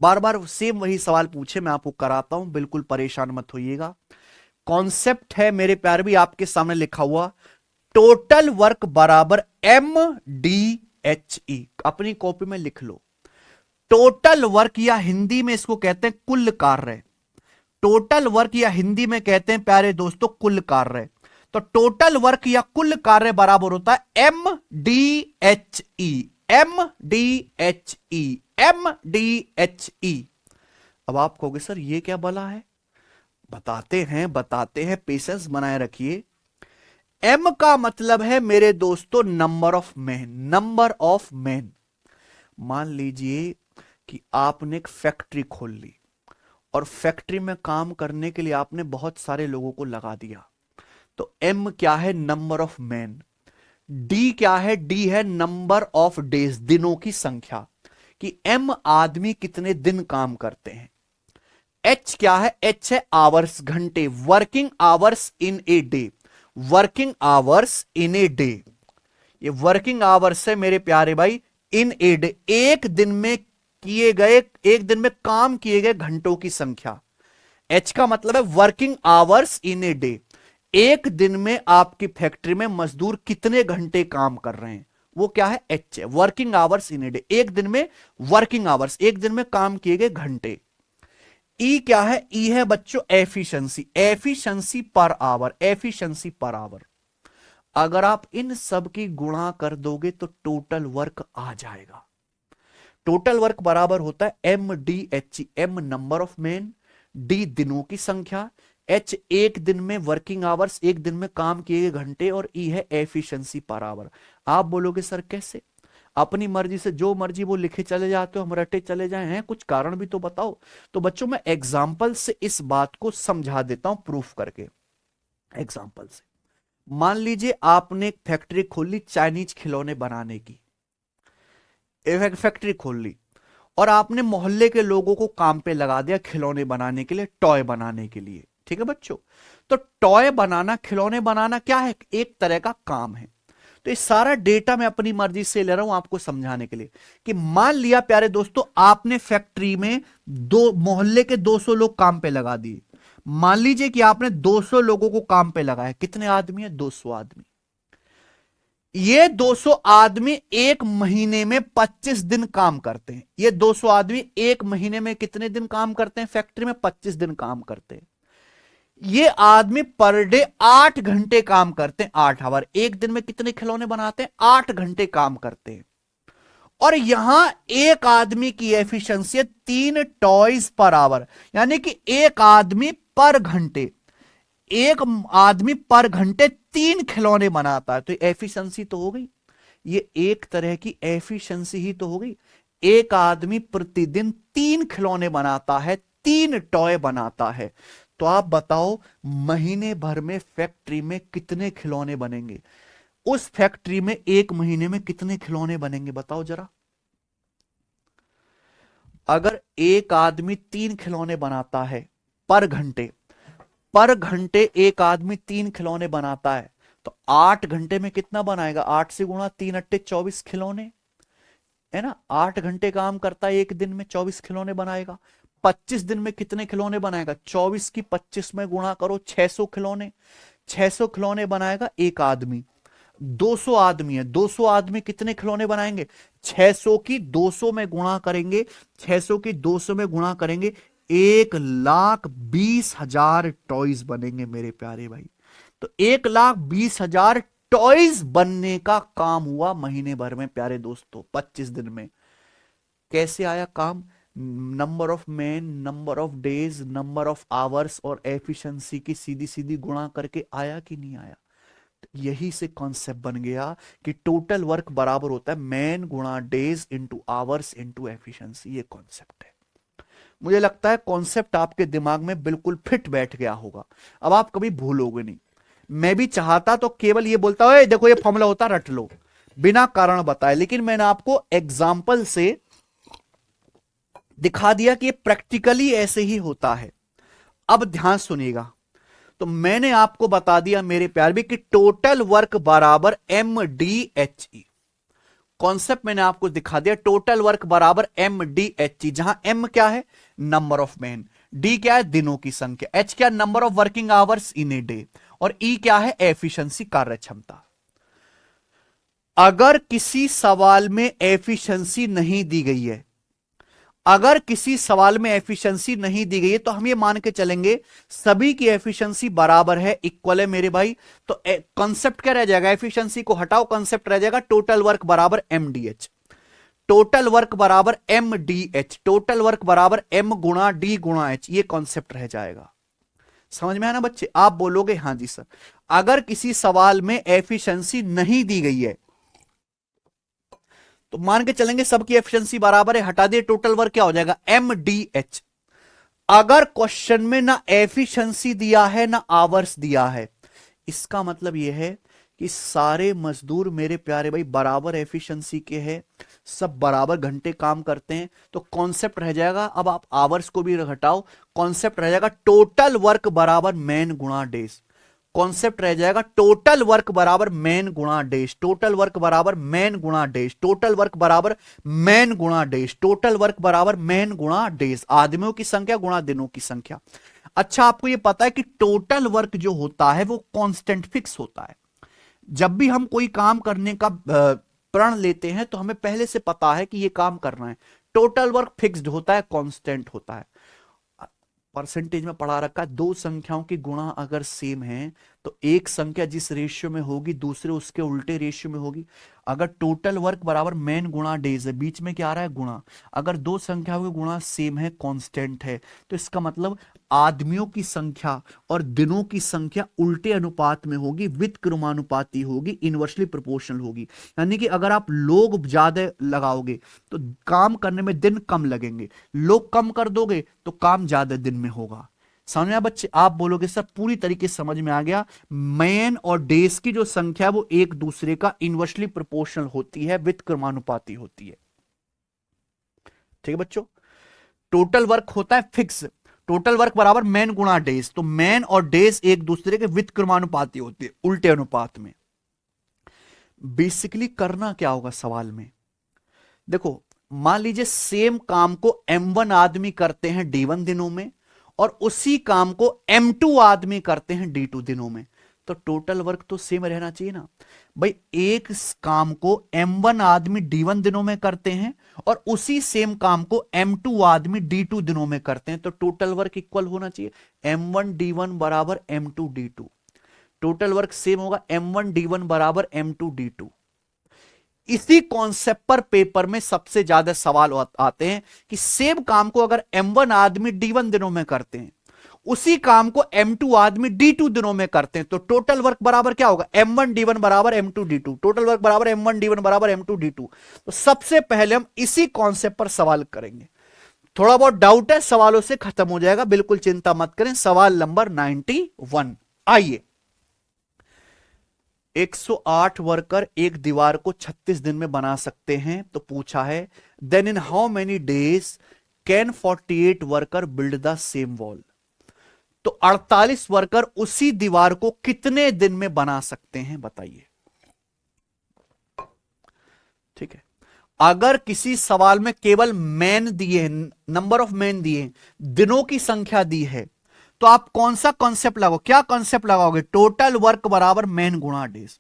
बार बार सेम वही सवाल पूछे। मैं आपको कराता हूं, बिल्कुल परेशान मत होइएगा। कॉन्सेप्ट है मेरे प्यारे भी आपके सामने लिखा हुआ, टोटल वर्क बराबर MDHE। अपनी कॉपी में लिख लो। टोटल वर्क या हिंदी में इसको कहते हैं कुल कार्य। टोटल वर्क या हिंदी में कहते हैं प्यारे दोस्तों कुल कार्य। तो टोटल वर्क या कुल कार्य बराबर होता है MDHE। MDHE। MDHE। अब आप कहोगे सर ये क्या भला है? बताते हैं, पेशेंस बनाए रखिए। M का मतलब है मेरे दोस्तों number of man. Number of man. मान लीजिए कि आपने एक फैक्ट्री खोल ली और फैक्ट्री में काम करने के लिए आपने बहुत सारे लोगों को लगा दिया। तो M क्या है? Number of man. D क्या है? D है नंबर ऑफ डेज, दिनों की संख्या, कि M आदमी कितने दिन काम करते हैं। H क्या है? H है आवर्स, घंटे, working hours in a day. Working hours in a day. ये वर्किंग आवर्स है मेरे प्यारे भाई इन ए डे, एक दिन में किए गए, एक दिन में काम किए गए घंटों की संख्या। एच का मतलब है working hours in a day, एक दिन में आपकी फैक्ट्री में मजदूर कितने घंटे काम कर रहे हैं, वो क्या है? एच है। Working hours in a day, एक दिन में वर्किंग आवर्स, एक दिन में काम किए गए घंटे। ई क्या है? ई है बच्चों efficiency. Efficiency per hour. Efficiency per hour. अगर आप इन सब की गुणा कर दोगे तो टोटल वर्क आ जाएगा। टोटल वर्क बराबर होता है MDHE। M number of man, D दिनों की संख्या, H एक दिन में वर्किंग आवर्स, एक दिन में काम किए गए घंटे, और E है एफिशिएंसी पर आवर। आप बोलोगे सर कैसे? अपनी मर्जी से जो मर्जी वो लिखे चले जाते हो, हम रटे चले जाए हैं, कुछ कारण भी तो बताओ। तो बच्चों मैं एग्जाम्पल से इस बात को समझा देता हूं, प्रूफ करके। एग्जाम्पल से मान लीजिए आपने एक फैक्ट्री खोल ली चाइनीज खिलौने बनाने की। एक फैक्ट्री खोल ली और आपने मोहल्ले के लोगों को काम पे लगा दिया खिलौने बनाने के लिए, टॉय बनाने के लिए। ठीक है बच्चों? तो टॉय बनाना, खिलौने बनाना क्या है? एक तरह का काम है। तो ये सारा डेटा मैं अपनी मर्जी से ले रहा हूं आपको समझाने के लिए कि मान लिया प्यारे दोस्तों आपने फैक्ट्री में दो मोहल्ले के 200 लोग काम पे लगा दिए। मान लीजिए कि आपने 200 लोगों को काम पे लगाया। कितने आदमी है? 200 आदमी। ये 200 आदमी एक महीने में 25 दिन काम करते हैं। ये 200 आदमी एक महीने में कितने दिन काम करते हैं? फैक्ट्री में 25 दिन काम करते हैं। ये आदमी पर डे 8 घंटे काम करते हैं, 8 आवर। एक दिन में कितने खिलौने बनाते हैं? 8 घंटे काम करते हैं। और यहां एक आदमी की एफिशिएंसी है 3 टॉयज पर आवर, यानी कि एक आदमी पर घंटे, एक आदमी पर घंटे 3 खिलौने बनाता है। तो एफिशिएंसी तो हो गई, ये एक तरह की एफिशिएंसी ही तो हो गई। एक आदमी प्रतिदिन 3 खिलौने बनाता है, 3 टॉय बनाता है। तो आप बताओ महीने भर में फैक्ट्री में कितने खिलौने बनेंगे? उस फैक्ट्री में एक महीने में कितने खिलौने बनेंगे बताओ जरा। अगर एक आदमी 3 खिलौने बनाता है पर घंटे, पर घंटे एक आदमी 3 खिलौने बनाता है, तो 8 घंटे में कितना बनाएगा? 8 से गुणा, 3 अट्टे 24 खिलौने, है ना? 8 घंटे काम करता है, एक दिन में 24 खिलौने बनाएगा। 25 दिन में कितने खिलौने बनाएगा? 24 की 25 में गुणा करो, 600 खिलौने। 600 खिलौने बनाएगा एक आदमी। 200 आदमी है, 200 आदमी कितने खिलौने बनाएंगे? 600 की 200 में गुणा करेंगे, 600 की 200 में गुणा करेंगे, 1,20,000 टॉयज बनेंगे मेरे प्यारे भाई। तो 1,20,000 टॉयज बनने का काम हुआ महीने भर में प्यारे दोस्तों, 25 दिन में। कैसे आया काम? Number of man, number of days, number of hours और एफिशिएंसी की सीधी सीधी गुणा करके आया कि नहीं आया? यही से कॉन्सेप्ट बन गया कि टोटल वर्क बराबर होता है मैन गुणा days into hours into efficiency. ये कॉन्सेप्ट है। मुझे लगता है कॉन्सेप्ट आपके दिमाग में बिल्कुल फिट बैठ गया होगा, अब आप कभी भूलोगे नहीं। मैं भी चाहता तो केवल ये बोलता हूं देखो ये फॉर्मूला होता, रट लो, बिना कारण बताए, लेकिन मैंने आपको एग्जाम्पल से दिखा दिया कि ये प्रैक्टिकली ऐसे ही होता है। अब ध्यान सुनिएगा, तो मैंने आपको बता दिया मेरे प्यार भी कि टोटल वर्क बराबर MDHE। कॉन्सेप्ट मैंने आपको दिखा दिया, टोटल वर्क बराबर MDHE, जहां M क्या है? नंबर ऑफ मैन, D क्या है? दिनों की संख्या, H क्या? Number of working hours in a day, और E क्या है? एफिशिएंसी, कार्य क्षमता। अगर किसी सवाल में एफिशिएंसी नहीं दी गई है, अगर किसी सवाल में एफिशिएंसी नहीं दी गई है, तो हम ये मान के चलेंगे सभी की एफिशिएंसी बराबर है, इक्वल है मेरे भाई। तो कॉन्सेप्ट क्या रह जाएगा? एफिशिएंसी को हटाओ, कॉन्सेप्ट रह जाएगा टोटल वर्क बराबर MDH। टोटल वर्क बराबर MDH, टोटल वर्क बराबर M गुणा D गुणा H, ये कॉन्सेप्ट रह जाएगा। समझ में आया ना बच्चे? आप बोलोगे हां जी सर। अगर किसी सवाल में एफिशिएंसी नहीं दी गई है तो मान के चलेंगे सबकी एफिशिएंसी बराबर है, हटा दिए, टोटल वर्क क्या हो जाएगा? MDH। अगर क्वेश्चन में ना एफिशिएंसी दिया है ना आवर्स दिया है, इसका मतलब यह है कि सारे मजदूर मेरे प्यारे भाई बराबर एफिशिएंसी के हैं, सब बराबर घंटे काम करते हैं, तो कॉन्सेप्ट रह जाएगा, अब आप आवर्स को भी हटाओ, कॉन्सेप्ट रह जाएगा टोटल वर्क बराबर मैन गुणा डेज। कॉन्सेप्ट रह जाएगा टोटल वर्क बराबर मैन गुणा डेज, टोटल वर्क बराबर मैन गुणा डेज, टोटल वर्क बराबर मैन गुणा डेज, टोटल वर्क बराबर मैन गुणा डेज, आदमियों की संख्या गुणा दिनों की संख्या। अच्छा, आपको यह पता है कि टोटल वर्क जो होता है वो कांस्टेंट फिक्स होता है। जब भी हम कोई काम करने का प्रण लेते हैं तो हमें पहले से पता है कि यह काम करना है। टोटल वर्क फिक्स्ड होता है, कांस्टेंट होता है। परसेंटेज में पढ़ा रखा है, दो संख्याओं की गुणा अगर सेम है तो एक संख्या जिस रेशियो में होगी दूसरे उसके उल्टे रेशियो में होगी। अगर टोटल वर्क बराबर मैन गुणा डेज है, बीच में क्या आ रहा है? गुणा। अगर दो संख्याओं की गुणा सेम है, कांस्टेंट है, तो इसका मतलब आदमियों की संख्या और दिनों की संख्या उल्टे अनुपात में होगी, व्युत्क्रमानुपाती होगी, इनवर्सली प्रोपोर्शनल होगी। यानी कि अगर आप लोग ज्यादा लगाओगे तो काम करने में दिन कम लगेंगे, लोग कम कर दोगे तो काम ज्यादा दिन में होगा। समझ में आया बच्चे? आप बोलोगे सर पूरी तरीके से समझ में आ गया। मैन और डेज की जो संख्या वो एक दूसरे का इनवर्सली प्रोपोर्शनल होती है, व्युत्क्रमानुपाती होती है। ठीक है बच्चों? टोटल वर्क होता है फिक्स, टोटल वर्क बराबर मैन गुणा डेज, तो मैन और डेज एक दूसरे के व्युत्क्रमानुपाती होती है, उल्टे अनुपात में। बेसिकली करना क्या होगा सवाल में? देखो, मान लीजिए सेम काम को M1 आदमी करते हैं D1 दिनों में और उसी काम को M2 आदमी करते हैं D2 दिनों में, तो टोटल वर्क तो सेम रहना चाहिए ना भाई। एक काम को M1 आदमी D1 दिनों में करते हैं और उसी सेम काम को M2 आदमी D2 दिनों में करते हैं, तो टोटल वर्क इक्वल होना चाहिए। M1 D1 बराबर M2 D2, total work same होगा, M1 D1 बराबर M2 D2। इसी कॉन्सेप्ट पर पेपर में सबसे ज्यादा सवाल आते हैं कि सेम काम को अगर M1 आदमी D1 दिनों में करते हैं, उसी काम को M2 आदमी D2 दिनों में करते हैं, तो टोटल वर्क बराबर क्या होगा? M1 D1 बराबर M2 D2, टोटल वर्क बराबर M1 D1 बराबर M2 D2। तो सबसे पहले हम इसी कॉन्सेप्ट पर सवाल करेंगे। थोड़ा बहुत डाउट है, सवालों से खत्म हो जाएगा, बिल्कुल चिंता मत करें। सवाल नंबर 91, आइए। 108 वर्कर एक दीवार को 36 दिन में बना सकते हैं, तो पूछा है then in how many days can 48 worker build the same wall. तो 48 वर्कर उसी दीवार को कितने दिन में बना सकते हैं, बताइए। ठीक है, अगर किसी सवाल में केवल मैन दिए, नंबर ऑफ मैन दिए, दिनों की संख्या दी है, तो आप कौन सा कॉन्सेप्ट लगाओ? क्या कॉन्सेप्ट लगाओगे? टोटल वर्क बराबर मैन गुणा डेज।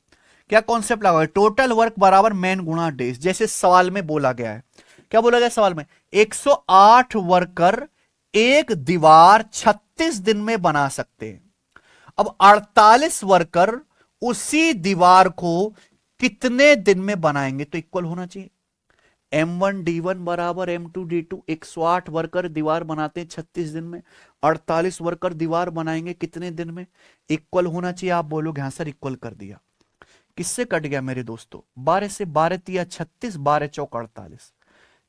क्या कॉन्सेप्ट लगाओगे? टोटल वर्क बराबर मैन गुणा डेज, जैसे सवाल में बोला गया है। क्या बोला गया सवाल में? 108 वर्कर एक दीवार 36 दिन में बना सकते हैं। अब 48 वर्कर उसी दीवार को कितने दिन में बनाएंगे, तो इक्वल होना चाहिए। M1D1 बराबर M2D2। 108 वर्कर दीवार बनाते हैं 36 दिन में, 48 वर्कर दीवार बनाएंगे कितने दिन में? इक्वल होना चाहिए। आप बोलोगे हाँ सर इक्वल कर दिया। किससे कट गया मेरे दोस्तों? 12 से, 12 तिया 36, 12 चौक 48,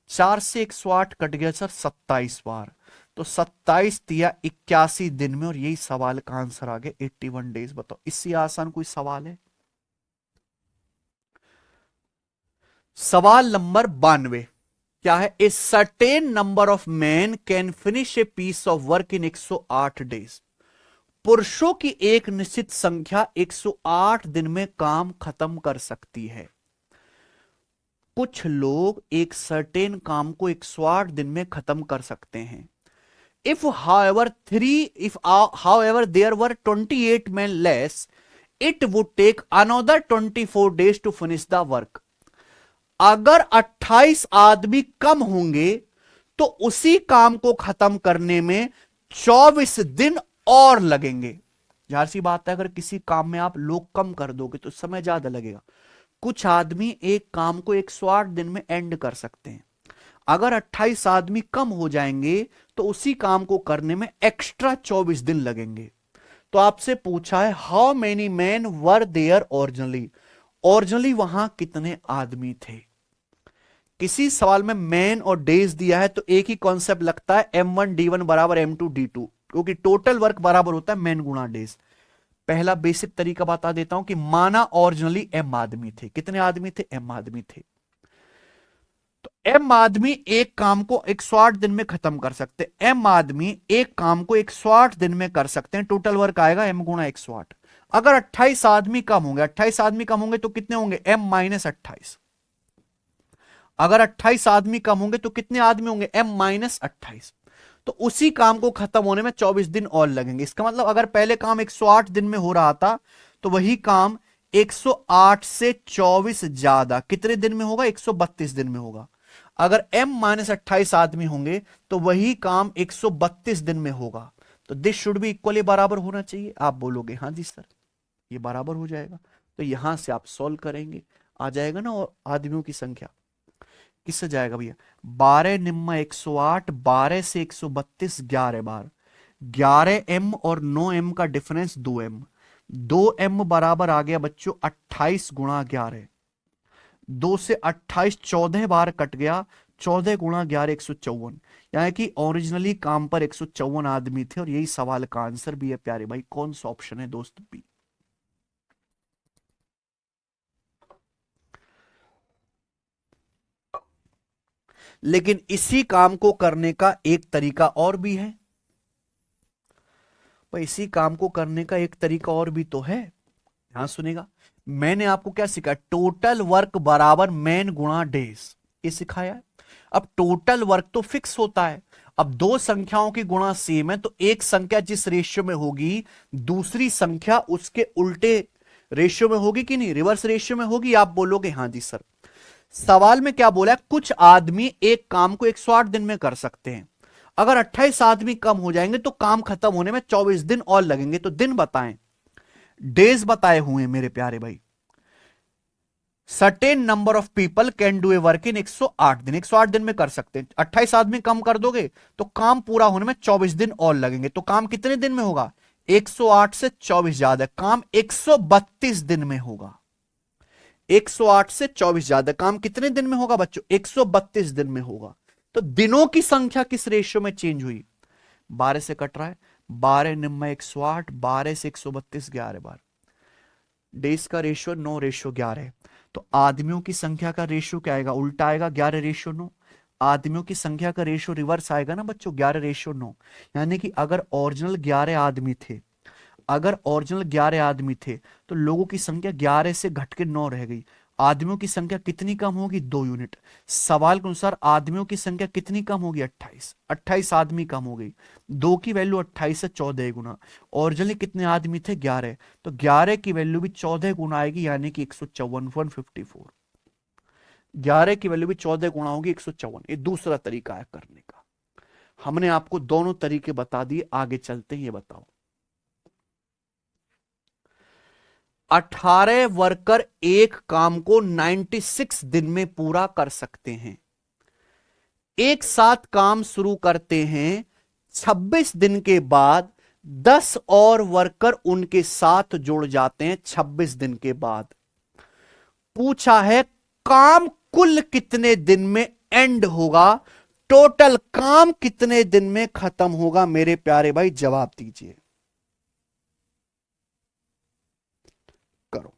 4 से 108 कट गया सर 27 बार, तो 27 तिया 81 दिन में। और यही सवाल का आंसर आ गया 81 डेज। बताओ इससे आसान कोई सवाल है? सवाल नंबर 92 क्या है? A certain number of man can finish a piece of work in 108 days. पुरुषों की एक निश्चित संख्या 108 दिन में काम खत्म कर सकती है। कुछ लोग एक सर्टेन काम को 108 दिन में खत्म कर सकते हैं। If however there were 28 men less, it would take another 24 days to finish the work। अगर 28 आदमी कम होंगे तो उसी काम को खत्म करने में 24 दिन और लगेंगे। जाहिर सी बात है, अगर किसी काम में आप लोग कम कर दोगे तो समय ज्यादा लगेगा। कुछ आदमी एक काम को 108 दिन में एंड कर सकते हैं। अगर 28 आदमी कम हो जाएंगे तो उसी काम को करने में एक्स्ट्रा 24 दिन लगेंगे। तो आपसे पूछा है how many man were there originally. Originally वहां कितने आदमी थे? किसी सवाल में मैन और डेज दिया है तो एक ही कॉन्सेप्ट लगता है, M1D1 बराबर M2D2, क्योंकि टोटल वर्क बराबर होता है मैन गुणा डेज। पहला बेसिक तरीका बता देता हूं कि माना ओरिजिनली M आदमी थे। कितने आदमी थे? M आदमी थे। तो M आदमी एक काम को 108 दिन में खत्म कर सकते हैं। M आदमी एक काम को 108 दिन में कर सकते हैं। टोटल वर्क आएगा M गुणा 108। अगर 28 आदमी कम होंगे, 28 आदमी कम होंगे तो कितने होंगे? M minus 28। अगर 28 आदमी कम होंगे तो कितने आदमी होंगे? M minus 28। तो उसी काम को खत्म होने में 24 दिन और लगेंगे। इसका मतलब अगर पहले काम 108 दिन में हो रहा था तो वही काम 108 से 24 ज्यादा कितने दिन में होगा? 132 दिन में होगा। अगर M माइनस 28 आदमी होंगे तो वही काम 132 दिन में होगा। तो दिस शुड भी इक्वली बराबर होना चाहिए। आप बोलोगे हाँ जी सर ये बराबर हो जाएगा। तो यहां से आप सॉल्व करेंगे, आ जाएगा ना। और आदमियों की संख्या किससे जाएगा भैया? 12 निम्मा 108, 12 से 132 11 बार, 11M और 9M का डिफरेंस 2M। 2M बराबर आ गया बच्चों 28 गुणा 11। 2 से 28 14 बार कट गया, 14 गुणा 11 154। यानी कि ओरिजिनली काम पर 154 आदमी थे। और यही सवाल का आंसर भी है प्यारे भाई। कौन सा ऑप्शन है दोस्त? बी। लेकिन इसी काम को करने का एक तरीका और भी है। भाई इसी काम को करने का एक तरीका और भी तो है। ध्यान सुनेगा। मैंने आपको क्या सिखाया? टोटल वर्क बराबर मैन गुणा डेज, ये सिखाया है। अब टोटल वर्क तो फिक्स होता है। अब दो संख्याओं की गुणा सेम है तो एक संख्या जिस रेशियो में होगी दूसरी संख्या उसके उल्टे रेशियो में होगी कि नहीं? रिवर्स रेशियो में होगी। आप बोलोगे हाँ जी सर। सवाल में क्या बोला है? कुछ आदमी एक काम को 108 दिन में कर सकते हैं। अगर 28 आदमी कम हो जाएंगे तो काम खत्म होने में 24 दिन और लगेंगे। तो दिन बताएं, डेज बताए हुए मेरे प्यारे भाई। Certain number of people can do a work in 108 दिन। 108 दिन में कर सकते हैं। 28 आदमी कम कर दोगे तो काम पूरा होने में 24 दिन और लगेंगे। तो काम कितने दिन में होगा? 108 से 24 ज्यादा, काम 132 दिन में होगा। 108 से 24 ज्यादा काम कितने दिन में होगा बच्चों? 132 दिन में होगा। तो दिनों की संख्या किस रेशियो में चेंज हुई? 12 से कट रहा है, 12 निम्मा 108, 12 से 132 11 बार। डेज का रेशियो 9:11 है। तो आदमियों की संख्या का रेशियो क्या आएगा? उल्टा आएगा, 11:9। आदमियों की संख्या का रेशियो रिवर्स आएगा ना बच्चों, 11:9। यानी कि अगर ओरिजिनल 11 आदमी थे, अगर ओरिजिनल 11 आदमी थे तो लोगों की संख्या 11 से घट के 9 रह गई। आदमियों की संख्या कितनी कम होगी? 2 यूनिट। सवाल के अनुसार आदमियों की संख्या कितनी कम होगी? 28। 28 आदमी कम हो गई। 2 की वैल्यू 28 से 14 गुना। ओरिजिनली कितने आदमी थे? 11। तो 11 की वैल्यू भी 14 गुना आएगी, यानी कि 154, 154। 11 की वैल्यू भी 14 गुना होगी, 154। ये दूसरा तरीका है करने का। हमने आपको दोनों तरीके बता दिए, आगे चलते हैं। ये बताओ 18 वर्कर एक काम को 96 दिन में पूरा कर सकते हैं। एक साथ काम शुरू करते हैं, 26 दिन के बाद 10 और वर्कर उनके साथ जुड़ जाते हैं 26 दिन के बाद। पूछा है काम कुल कितने दिन में एंड होगा, टोटल काम कितने दिन में खत्म होगा? मेरे प्यारे भाई जवाब दीजिए, करो।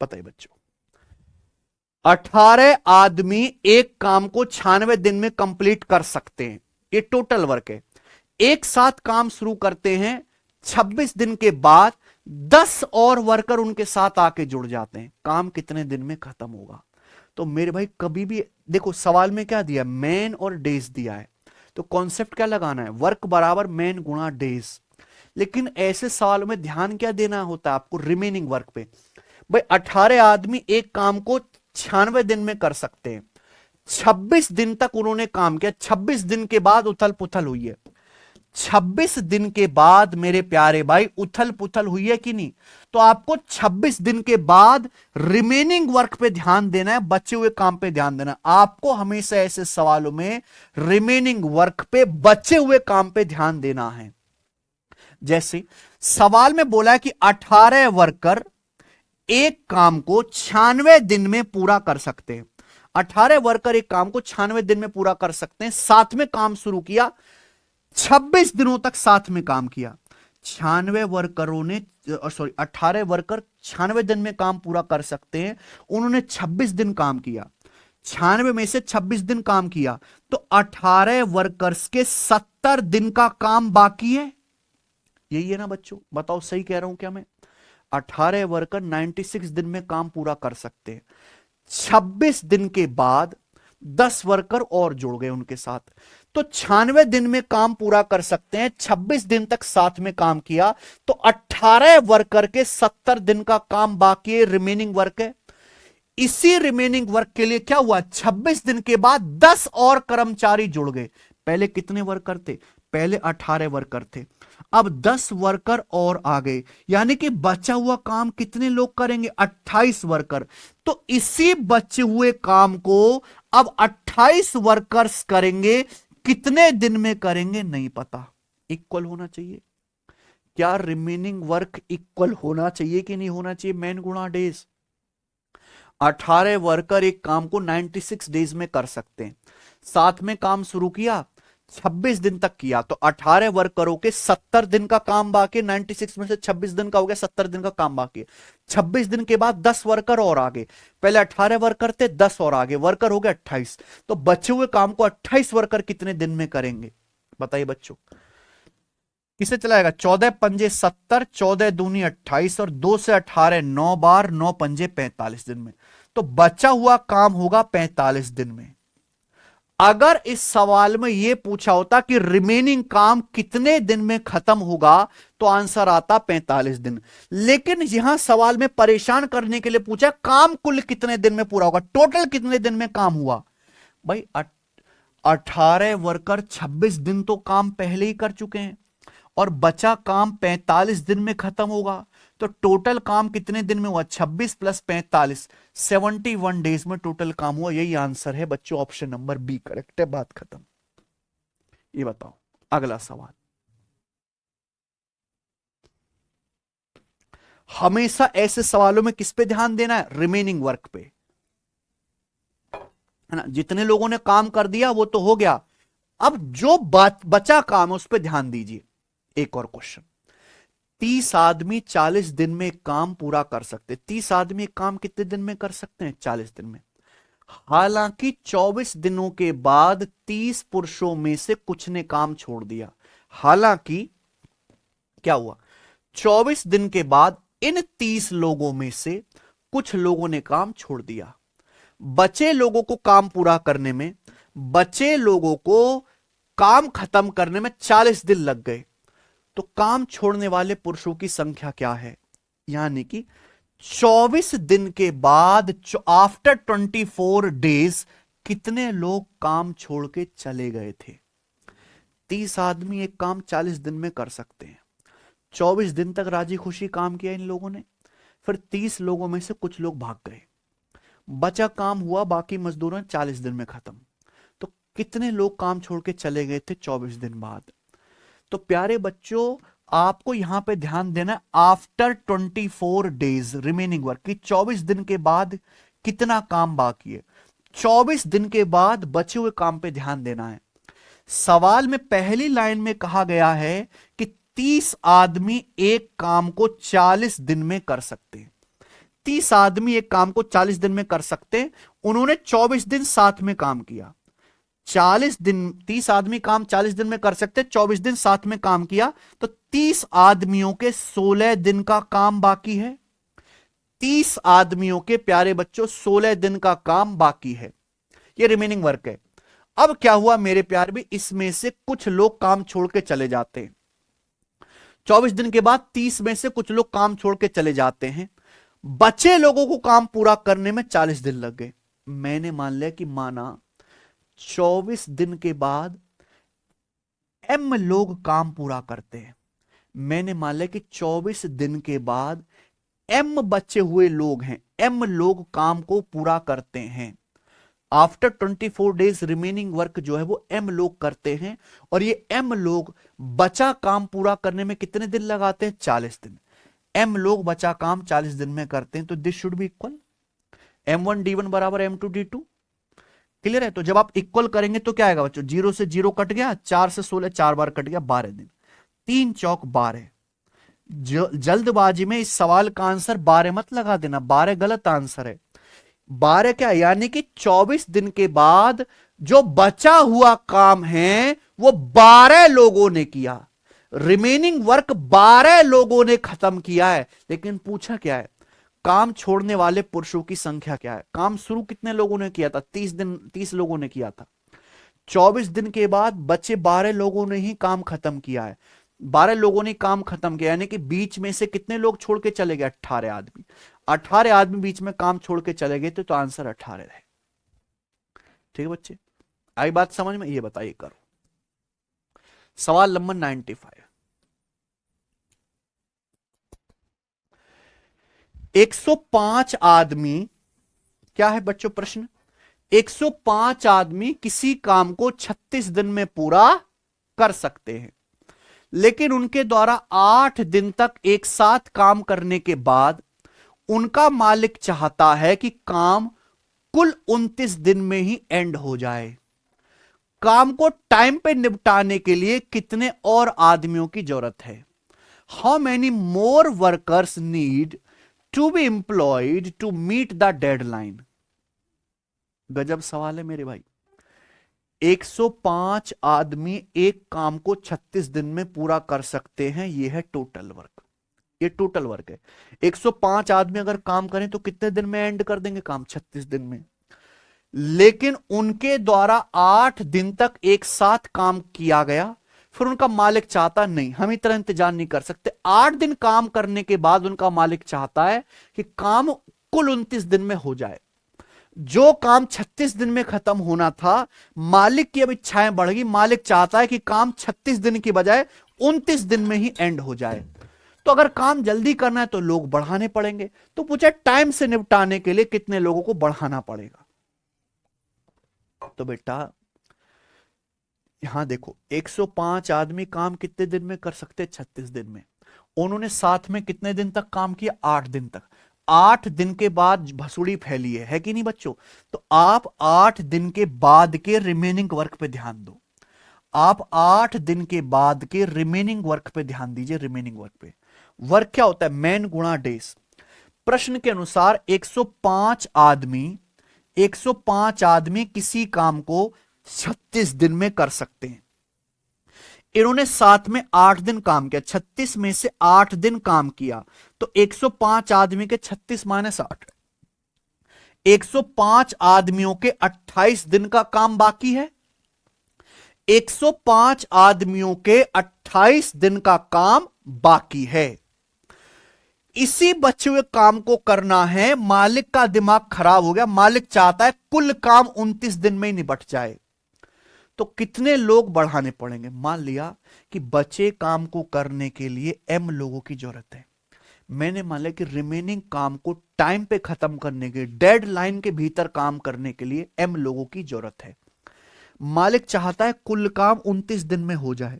पता ही बच्चों, 18 आदमी एक काम को 96 दिन में कंप्लीट कर सकते हैं, ये टोटल वर्क है। एक साथ काम शुरू करते हैं, 26 दिन के बाद 10 और वर्कर उनके साथ आके जुड़ जाते हैं, काम कितने दिन में खत्म होगा? तो मेरे भाई कभी भी देखो, सवाल में क्या दिया, मैन और डेज दिया है, तो कॉन्सेप्ट क्या लगाना है, वर्क बराबर मैन गुणा डेज। लेकिन ऐसे सवालों में ध्यान क्या देना होता है आपको, रिमेनिंग वर्क पे। भाई 18 आदमी एक काम को 96 दिन में कर सकते हैं, 26 दिन तक उन्होंने काम किया, 26 दिन के बाद उथल पुथल हुई है। 26 दिन के बाद मेरे प्यारे भाई उथल पुथल हुई है कि नहीं? तो आपको 26 दिन के बाद रिमेनिंग वर्क पे ध्यान देना है, बचे हुए काम पे ध्यान देना। आपको हमेशा ऐसे सवालों में रिमेनिंग वर्क पे, बचे हुए काम पे ध्यान देना है। जैसे सवाल में बोला है कि 18 वर्कर एक काम को 96 दिन में पूरा कर सकते हैं। 18 वर्कर एक काम को 96 दिन में पूरा कर सकते हैं, साथ में काम शुरू किया, 26 दिनों तक साथ में काम किया। 96 वर्करों ने, सॉरी 18 वर्कर 96 दिन में काम पूरा कर सकते हैं, उन्होंने 26 दिन काम किया, 96 में से 26 दिन काम किया, तो 18 वर्कर्स के 70 दिन का काम बाकी है। यही है ना बच्चों? बताओ सही कह रहा हूं क्या मैं? 18 वर्कर 96 दिन में काम पूरा कर सकते हैं, 26 दिन के बाद 10 वर्कर और जुड़ गए उनके साथ, तो 96 दिन में काम पूरा कर सकते हैं, 26 दिन तक साथ में काम किया, तो 18 वर्कर के 70 दिन का काम बाकी है, रिमेनिंग वर्क है। इसी रिमेनिंग वर्क के लिए क्या हुआ, 26 दिन के बाद 10 और कर्मचारी जुड़ गए। पहले कितने वर्कर थे? पहले 18 वर्कर थे, अब 10 वर्कर और आ गए, यानी कि बचा हुआ काम कितने लोग करेंगे? 28 वर्कर। तो इसी बचे हुए काम को अब 28 वर्कर्स करेंगे, कितने दिन में करेंगे नहीं पता। इक्वल होना चाहिए। क्या रिमेनिंग वर्क इक्वल होना चाहिए कि नहीं होना चाहिए? मैन गुणा डेज। 18 वर्कर एक काम को 96 डेज में कर सकते हैं, साथ में काम शुरू किया, 26 दिन तक किया, तो 18 वर्करों के 70 दिन का काम बाकी, 96 में से 26 दिन का हो गया, 70 दिन का काम बाकी। 26 दिन के बाद 10 वर्कर और आगे, पहले 18 वर्कर थे, 10 और आगे, वर्कर हो गए 28। तो बचे हुए काम को 28 वर्कर कितने दिन में करेंगे? बताइए बच्चों, किसे चलाएगा? 14 पंजे 70, 14 दूनी 28 और 2 से 18, 9 बार, 9 पंजे 45 दिन में। तो बचा हुआ काम होगा 45 दिन में। अगर इस सवाल में यह पूछा होता कि रिमेनिंग काम कितने दिन में खत्म होगा, तो आंसर आता 45 दिन। लेकिन यहां सवाल में परेशान करने के लिए पूछा काम कुल कितने दिन में पूरा होगा, टोटल कितने दिन में काम हुआ। भाई 18 वर्कर 26 दिन तो काम पहले ही कर चुके हैं, और बचा काम 45 दिन में खत्म होगा, तो टोटल काम कितने दिन में हुआ? 26 प्लस 45, 71 डेज में टोटल काम हुआ। यही आंसर है बच्चों, ऑप्शन नंबर बी करेक्ट है। बात खत्म। ये बताओ अगला सवाल। हमेशा ऐसे सवालों में किस पे ध्यान देना है? रिमेनिंग वर्क पे, है ना? जितने लोगों ने काम कर दिया वो तो हो गया, अब जो बचा काम है उस पर ध्यान दीजिए। एक और क्वेश्चन, 30 आदमी 40 दिन में काम पूरा कर सकते। 30 आदमी काम कितने दिन में कर सकते हैं? 40 दिन में। हालांकि 24 दिनों के बाद 30 पुरुषों में से कुछ ने काम छोड़ दिया। हालांकि क्या हुआ, 24 दिन के बाद इन 30 लोगों में से कुछ लोगों ने काम छोड़ दिया। बचे लोगों को काम पूरा करने में, बचे लोगों को काम खत्म करने में 40 दिन लग गए। तो काम छोड़ने वाले पुरुषों की संख्या क्या है? यानी कि 24 दिन के बाद, आफ्टर 24 डेज, कितने लोग काम छोड़ के चले गए थे? 30 आदमी एक काम 40 दिन में कर सकते हैं, 24 दिन तक राजी खुशी काम किया इन लोगों ने, फिर 30 लोगों में से कुछ लोग भाग गए, बचा काम हुआ बाकी मजदूरों 40 दिन में खत्म। तो कितने लोग काम छोड़ के चले गए थे 24 दिन बाद? तो प्यारे बच्चों, आपको यहां पे ध्यान देना, आफ्टर 24 डेज रिमेनिंग वर्क, कि 24 दिन के बाद कितना काम बाकी है। 24 दिन के बाद बचे हुए काम पे ध्यान देना है। सवाल में पहली लाइन में कहा गया है कि 30 आदमी एक काम को 40 दिन में कर सकते हैं। 30 आदमी एक काम को 40 दिन में कर सकते हैं। उन्होंने 24 दिन साथ में काम किया। 40 दिन, 30 आदमी काम 40 दिन में कर सकते, 24 दिन साथ में काम किया, तो 30 आदमियों के 16 दिन का काम बाकी है। 30 आदमियों के प्यारे बच्चों 16 दिन का काम बाकी है। ये रिमेनिंग वर्क है। अब क्या हुआ मेरे प्यार भी, इसमें से कुछ लोग काम छोड़ के चले जाते हैं। 24 दिन के बाद 30 में से कुछ लोग काम छोड़ के चले जाते हैं। बचे लोगों को काम पूरा करने में 40 दिन लग गए। मैंने मान लिया कि माना 24 दिन के बाद एम लोग काम पूरा करते हैं। मैंने मान लिया कि 24 दिन के बाद एम बचे हुए लोग हैं, एम लोग काम को पूरा करते हैं। आफ्टर 24 डेज रिमेनिंग वर्क जो है वो एम लोग करते हैं, और ये एम लोग बचा काम पूरा करने में कितने दिन लगाते हैं? 40 दिन। एम लोग बचा काम 40 दिन में करते हैं, तो this should be equal M1 D1 बराबर M2 D2। क्लियर है? तो जब आप इक्वल करेंगे तो क्या आएगा बच्चों? 0 से 0 कट गया, 4 से 16 4 बार कट गया, 12 दिन। 3 चौक 12। जल्दबाजी में इस सवाल का आंसर 12 मत लगा देना, 12 गलत आंसर है। 12 क्या, यानी कि 24 दिन के बाद जो बचा हुआ काम है वो 12 लोगों ने किया। रिमेनिंग वर्क 12 लोगों ने खत्म किया है। लेकिन पूछा क्या है? काम छोड़ने वाले पुरुषों की संख्या क्या है? काम शुरू कितने लोगों ने किया था? 30 लोगों ने किया था। 24 दिन के बाद बचे 12 लोगों ने ही काम खत्म किया है। 12 लोगों ने काम खत्म किया, यानी कि बीच में से कितने लोग छोड़ के चले गए? 18 आदमी। 18 आदमी बीच में काम छोड़ के चले गए, तो आंसर 18 है। ठीक है बच्चे, आई बात समझ में? ये बताइए करो। सवाल नंबर 95। 105 आदमी, क्या है बच्चों प्रश्न? 105 आदमी किसी काम को 36 दिन में पूरा कर सकते हैं, लेकिन उनके द्वारा 8 दिन तक एक साथ काम करने के बाद उनका मालिक चाहता है कि काम कुल 29 दिन में ही एंड हो जाए। काम को टाइम पे निपटाने के लिए कितने और आदमियों की जरूरत है? How many more workers need to be employed to meet the deadline? गजब सवाल है मेरे भाई। 105 आदमी एक काम को 36 दिन में पूरा कर सकते हैं, यह है टोटल वर्क। ये टोटल वर्क है। 105 आदमी अगर काम करें तो कितने दिन में एंड कर देंगे काम? 36 दिन में। लेकिन उनके द्वारा 8 दिन तक एक साथ काम किया गया, फिर उनका मालिक चाहता नहीं, हम इतना इंतजार नहीं कर सकते। 8 दिन काम करने के बाद उनका मालिक चाहता है कि काम कुल 29 दिन में हो जाए। जो काम 36 दिन में खत्म होना था, मालिक की अब इच्छाएं बढ़ गई। मालिक चाहता है कि काम 36 दिन की बजाय 29 दिन में ही एंड हो जाए। तो अगर काम जल्दी करना है तो लोग बढ़ाने पड़ेंगे। तो पूछा टाइम से निपटाने के लिए कितने लोगों को बढ़ाना पड़ेगा? तो बेटा यहां देखो, 105 आदमी काम कितने दिन में कर सकते? 36 दिन में। उन्होंने साथ में कितने दिन तक काम किया? 8 दिन तक। 8 दिन के बाद भसुड़ी फैली है कि नहीं बच्चों? तो आप 8 दिन के बाद के रिमेनिंग वर्क पे ध्यान दो। आप 8 दिन के बाद के रिमेनिंग वर्क पे ध्यान दीजिए। रिमेनिंग वर्क पे वर्क क्या होता है? मैन गुणा डेज। प्रश्न के अनुसार 105 आदमी किसी काम को 36 दिन में कर सकते हैं। इन्होंने साथ में 8 दिन काम किया, 36 में से 8 दिन काम किया, तो 105 आदमी के 36 माइनस 8, 105 आदमियों के 28 दिन का काम बाकी है। 105 आदमियों के 28 दिन का काम बाकी है। इसी बचे हुए काम को करना है। मालिक का दिमाग खराब हो गया। मालिक चाहता है कुल काम 29 दिन में ही निपट जाए। तो कितने लोग बढ़ाने पड़ेंगे? मान लिया कि बचे काम को करने के लिए m लोगों की जरूरत है। मैंने मान लिया कि रिमेनिंग काम को टाइम पे खत्म करने के, डेडलाइन के भीतर काम करने के लिए एम लोगों की जरूरत है। मालिक चाहता है कुल काम 29 दिन में हो जाए।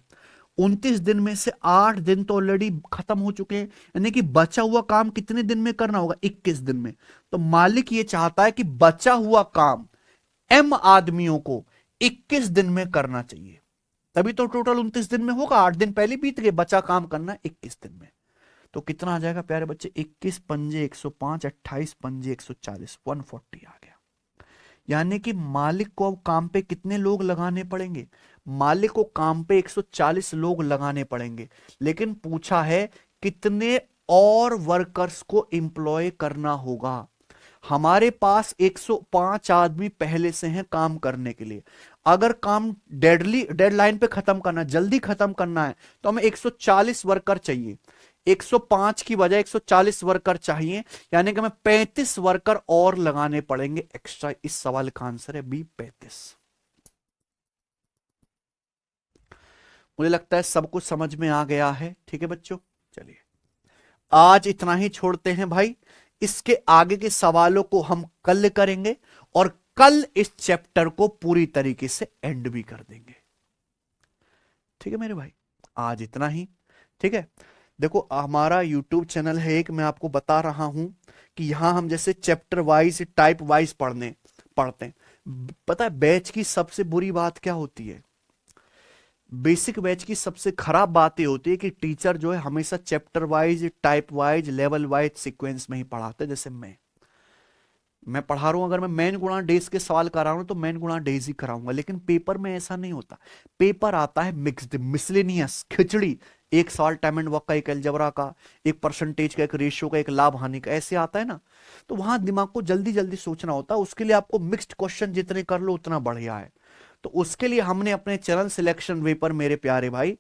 29 दिन में से 8 दिन तो ऑलरेडी खत्म हो चुके हैं, यानी कि बचा हुआ काम कितने दिन में करना होगा? 21 दिन में। तो मालिक ये चाहता है कि बचा हुआ काम एम आदमियों को 21 दिन में करना चाहिए, तभी तो टोटल 29 दिन में होगा। 8 दिन पहले बीत गए, बचा काम करना है 21 दिन में। तो कितना आ जाएगा प्यारे बच्चे? 21 पंजे 105, 28 पंजे 140, 140 आ गया। यानी कि मालिक को अब काम पे कितने लोग लगाने पड़ेंगे? मालिक को काम पे 140 लोग लगाने पड़ेंगे, लेकिन पूछा है कितने और वर्कर्स को एम्प्लॉय करना होगा। हमारे पास 105 आदमी पहले से हैं काम करने के लिए। अगर काम डेडलाइन पे खत्म करना, जल्दी खत्म करना है, तो हमें 140 वर्कर चाहिए। 105 की बजाय 140 वर्कर चाहिए, यानी कि हमें 35 वर्कर और लगाने पड़ेंगे एक्स्ट्रा। इस सवाल का आंसर है बी, 35। मुझे लगता है सब कुछ समझ में आ गया है। ठीक है बच्चों, चलिए आज इतना ही छोड़ते हैं भाई। इसके आगे के सवालों को हम कल करेंगे और कल इस चैप्टर को पूरी तरीके से एंड भी कर देंगे। ठीक है मेरे भाई, आज इतना ही। ठीक है, देखो हमारा YouTube चैनल है एक, मैं आपको बता रहा हूं कि यहां हम जैसे चैप्टर वाइज, टाइप वाइज पढ़ते हैं। पता है बैच की सबसे बुरी बात क्या होती है? बेसिक बैच की सबसे खराब बात ये होती है कि टीचर जो है हमेशा chapter wise, type wise, level wise sequence में ही पढ़ाते हैं। जैसे मैं पढ़ा रहा हूं, अगर मैं मेन गुणा डेज के सवाल करा रहा हूं तो मेन गुणा डेज ही कराऊंगा, लेकिन पेपर में ऐसा नहीं होता। पेपर आता है मिक्स्ड, मिसलेनियस, खिचड़ी। एक सवाल टाइम एंड वर्क का, एक अलजेब्रा का, एक परसेंटेज का, एक रेशियो का, एक लाभ हानि का, ऐसे आता है ना। तो वहां दिमाग को जल्दी जल्दी सोचना होता है। उसके लिए आपको मिक्स्ड क्वेश्चन जितने कर लो उतना बढ़िया है। तो उसके लिए हमने अपने चैनल सिलेक्शन वे पर मेरे प्यारे भाई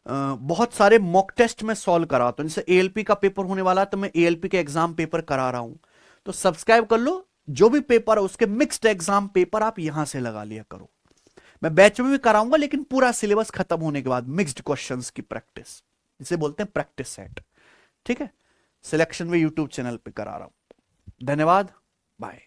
बहुत सारे मॉक टेस्ट में सॉल्व कराता हूं। जैसे एएलपी का पेपर होने वाला है तो मैं एएलपी के एग्जाम पेपर करा रहा हूं, तो सब्सक्राइब कर लो। जो भी पेपर है उसके मिक्स्ड एग्जाम पेपर आप यहां से लगा लिया करो। मैं बैच में भी कराऊंगा, लेकिन पूरा सिलेबस खत्म होने के बाद मिक्स्ड क्वेश्चंस की प्रैक्टिस, जिसे बोलते हैं प्रैक्टिस सेट। ठीक है, सिलेक्शन वे यूट्यूब चैनल पे करा रहा हूं। धन्यवाद, बाय।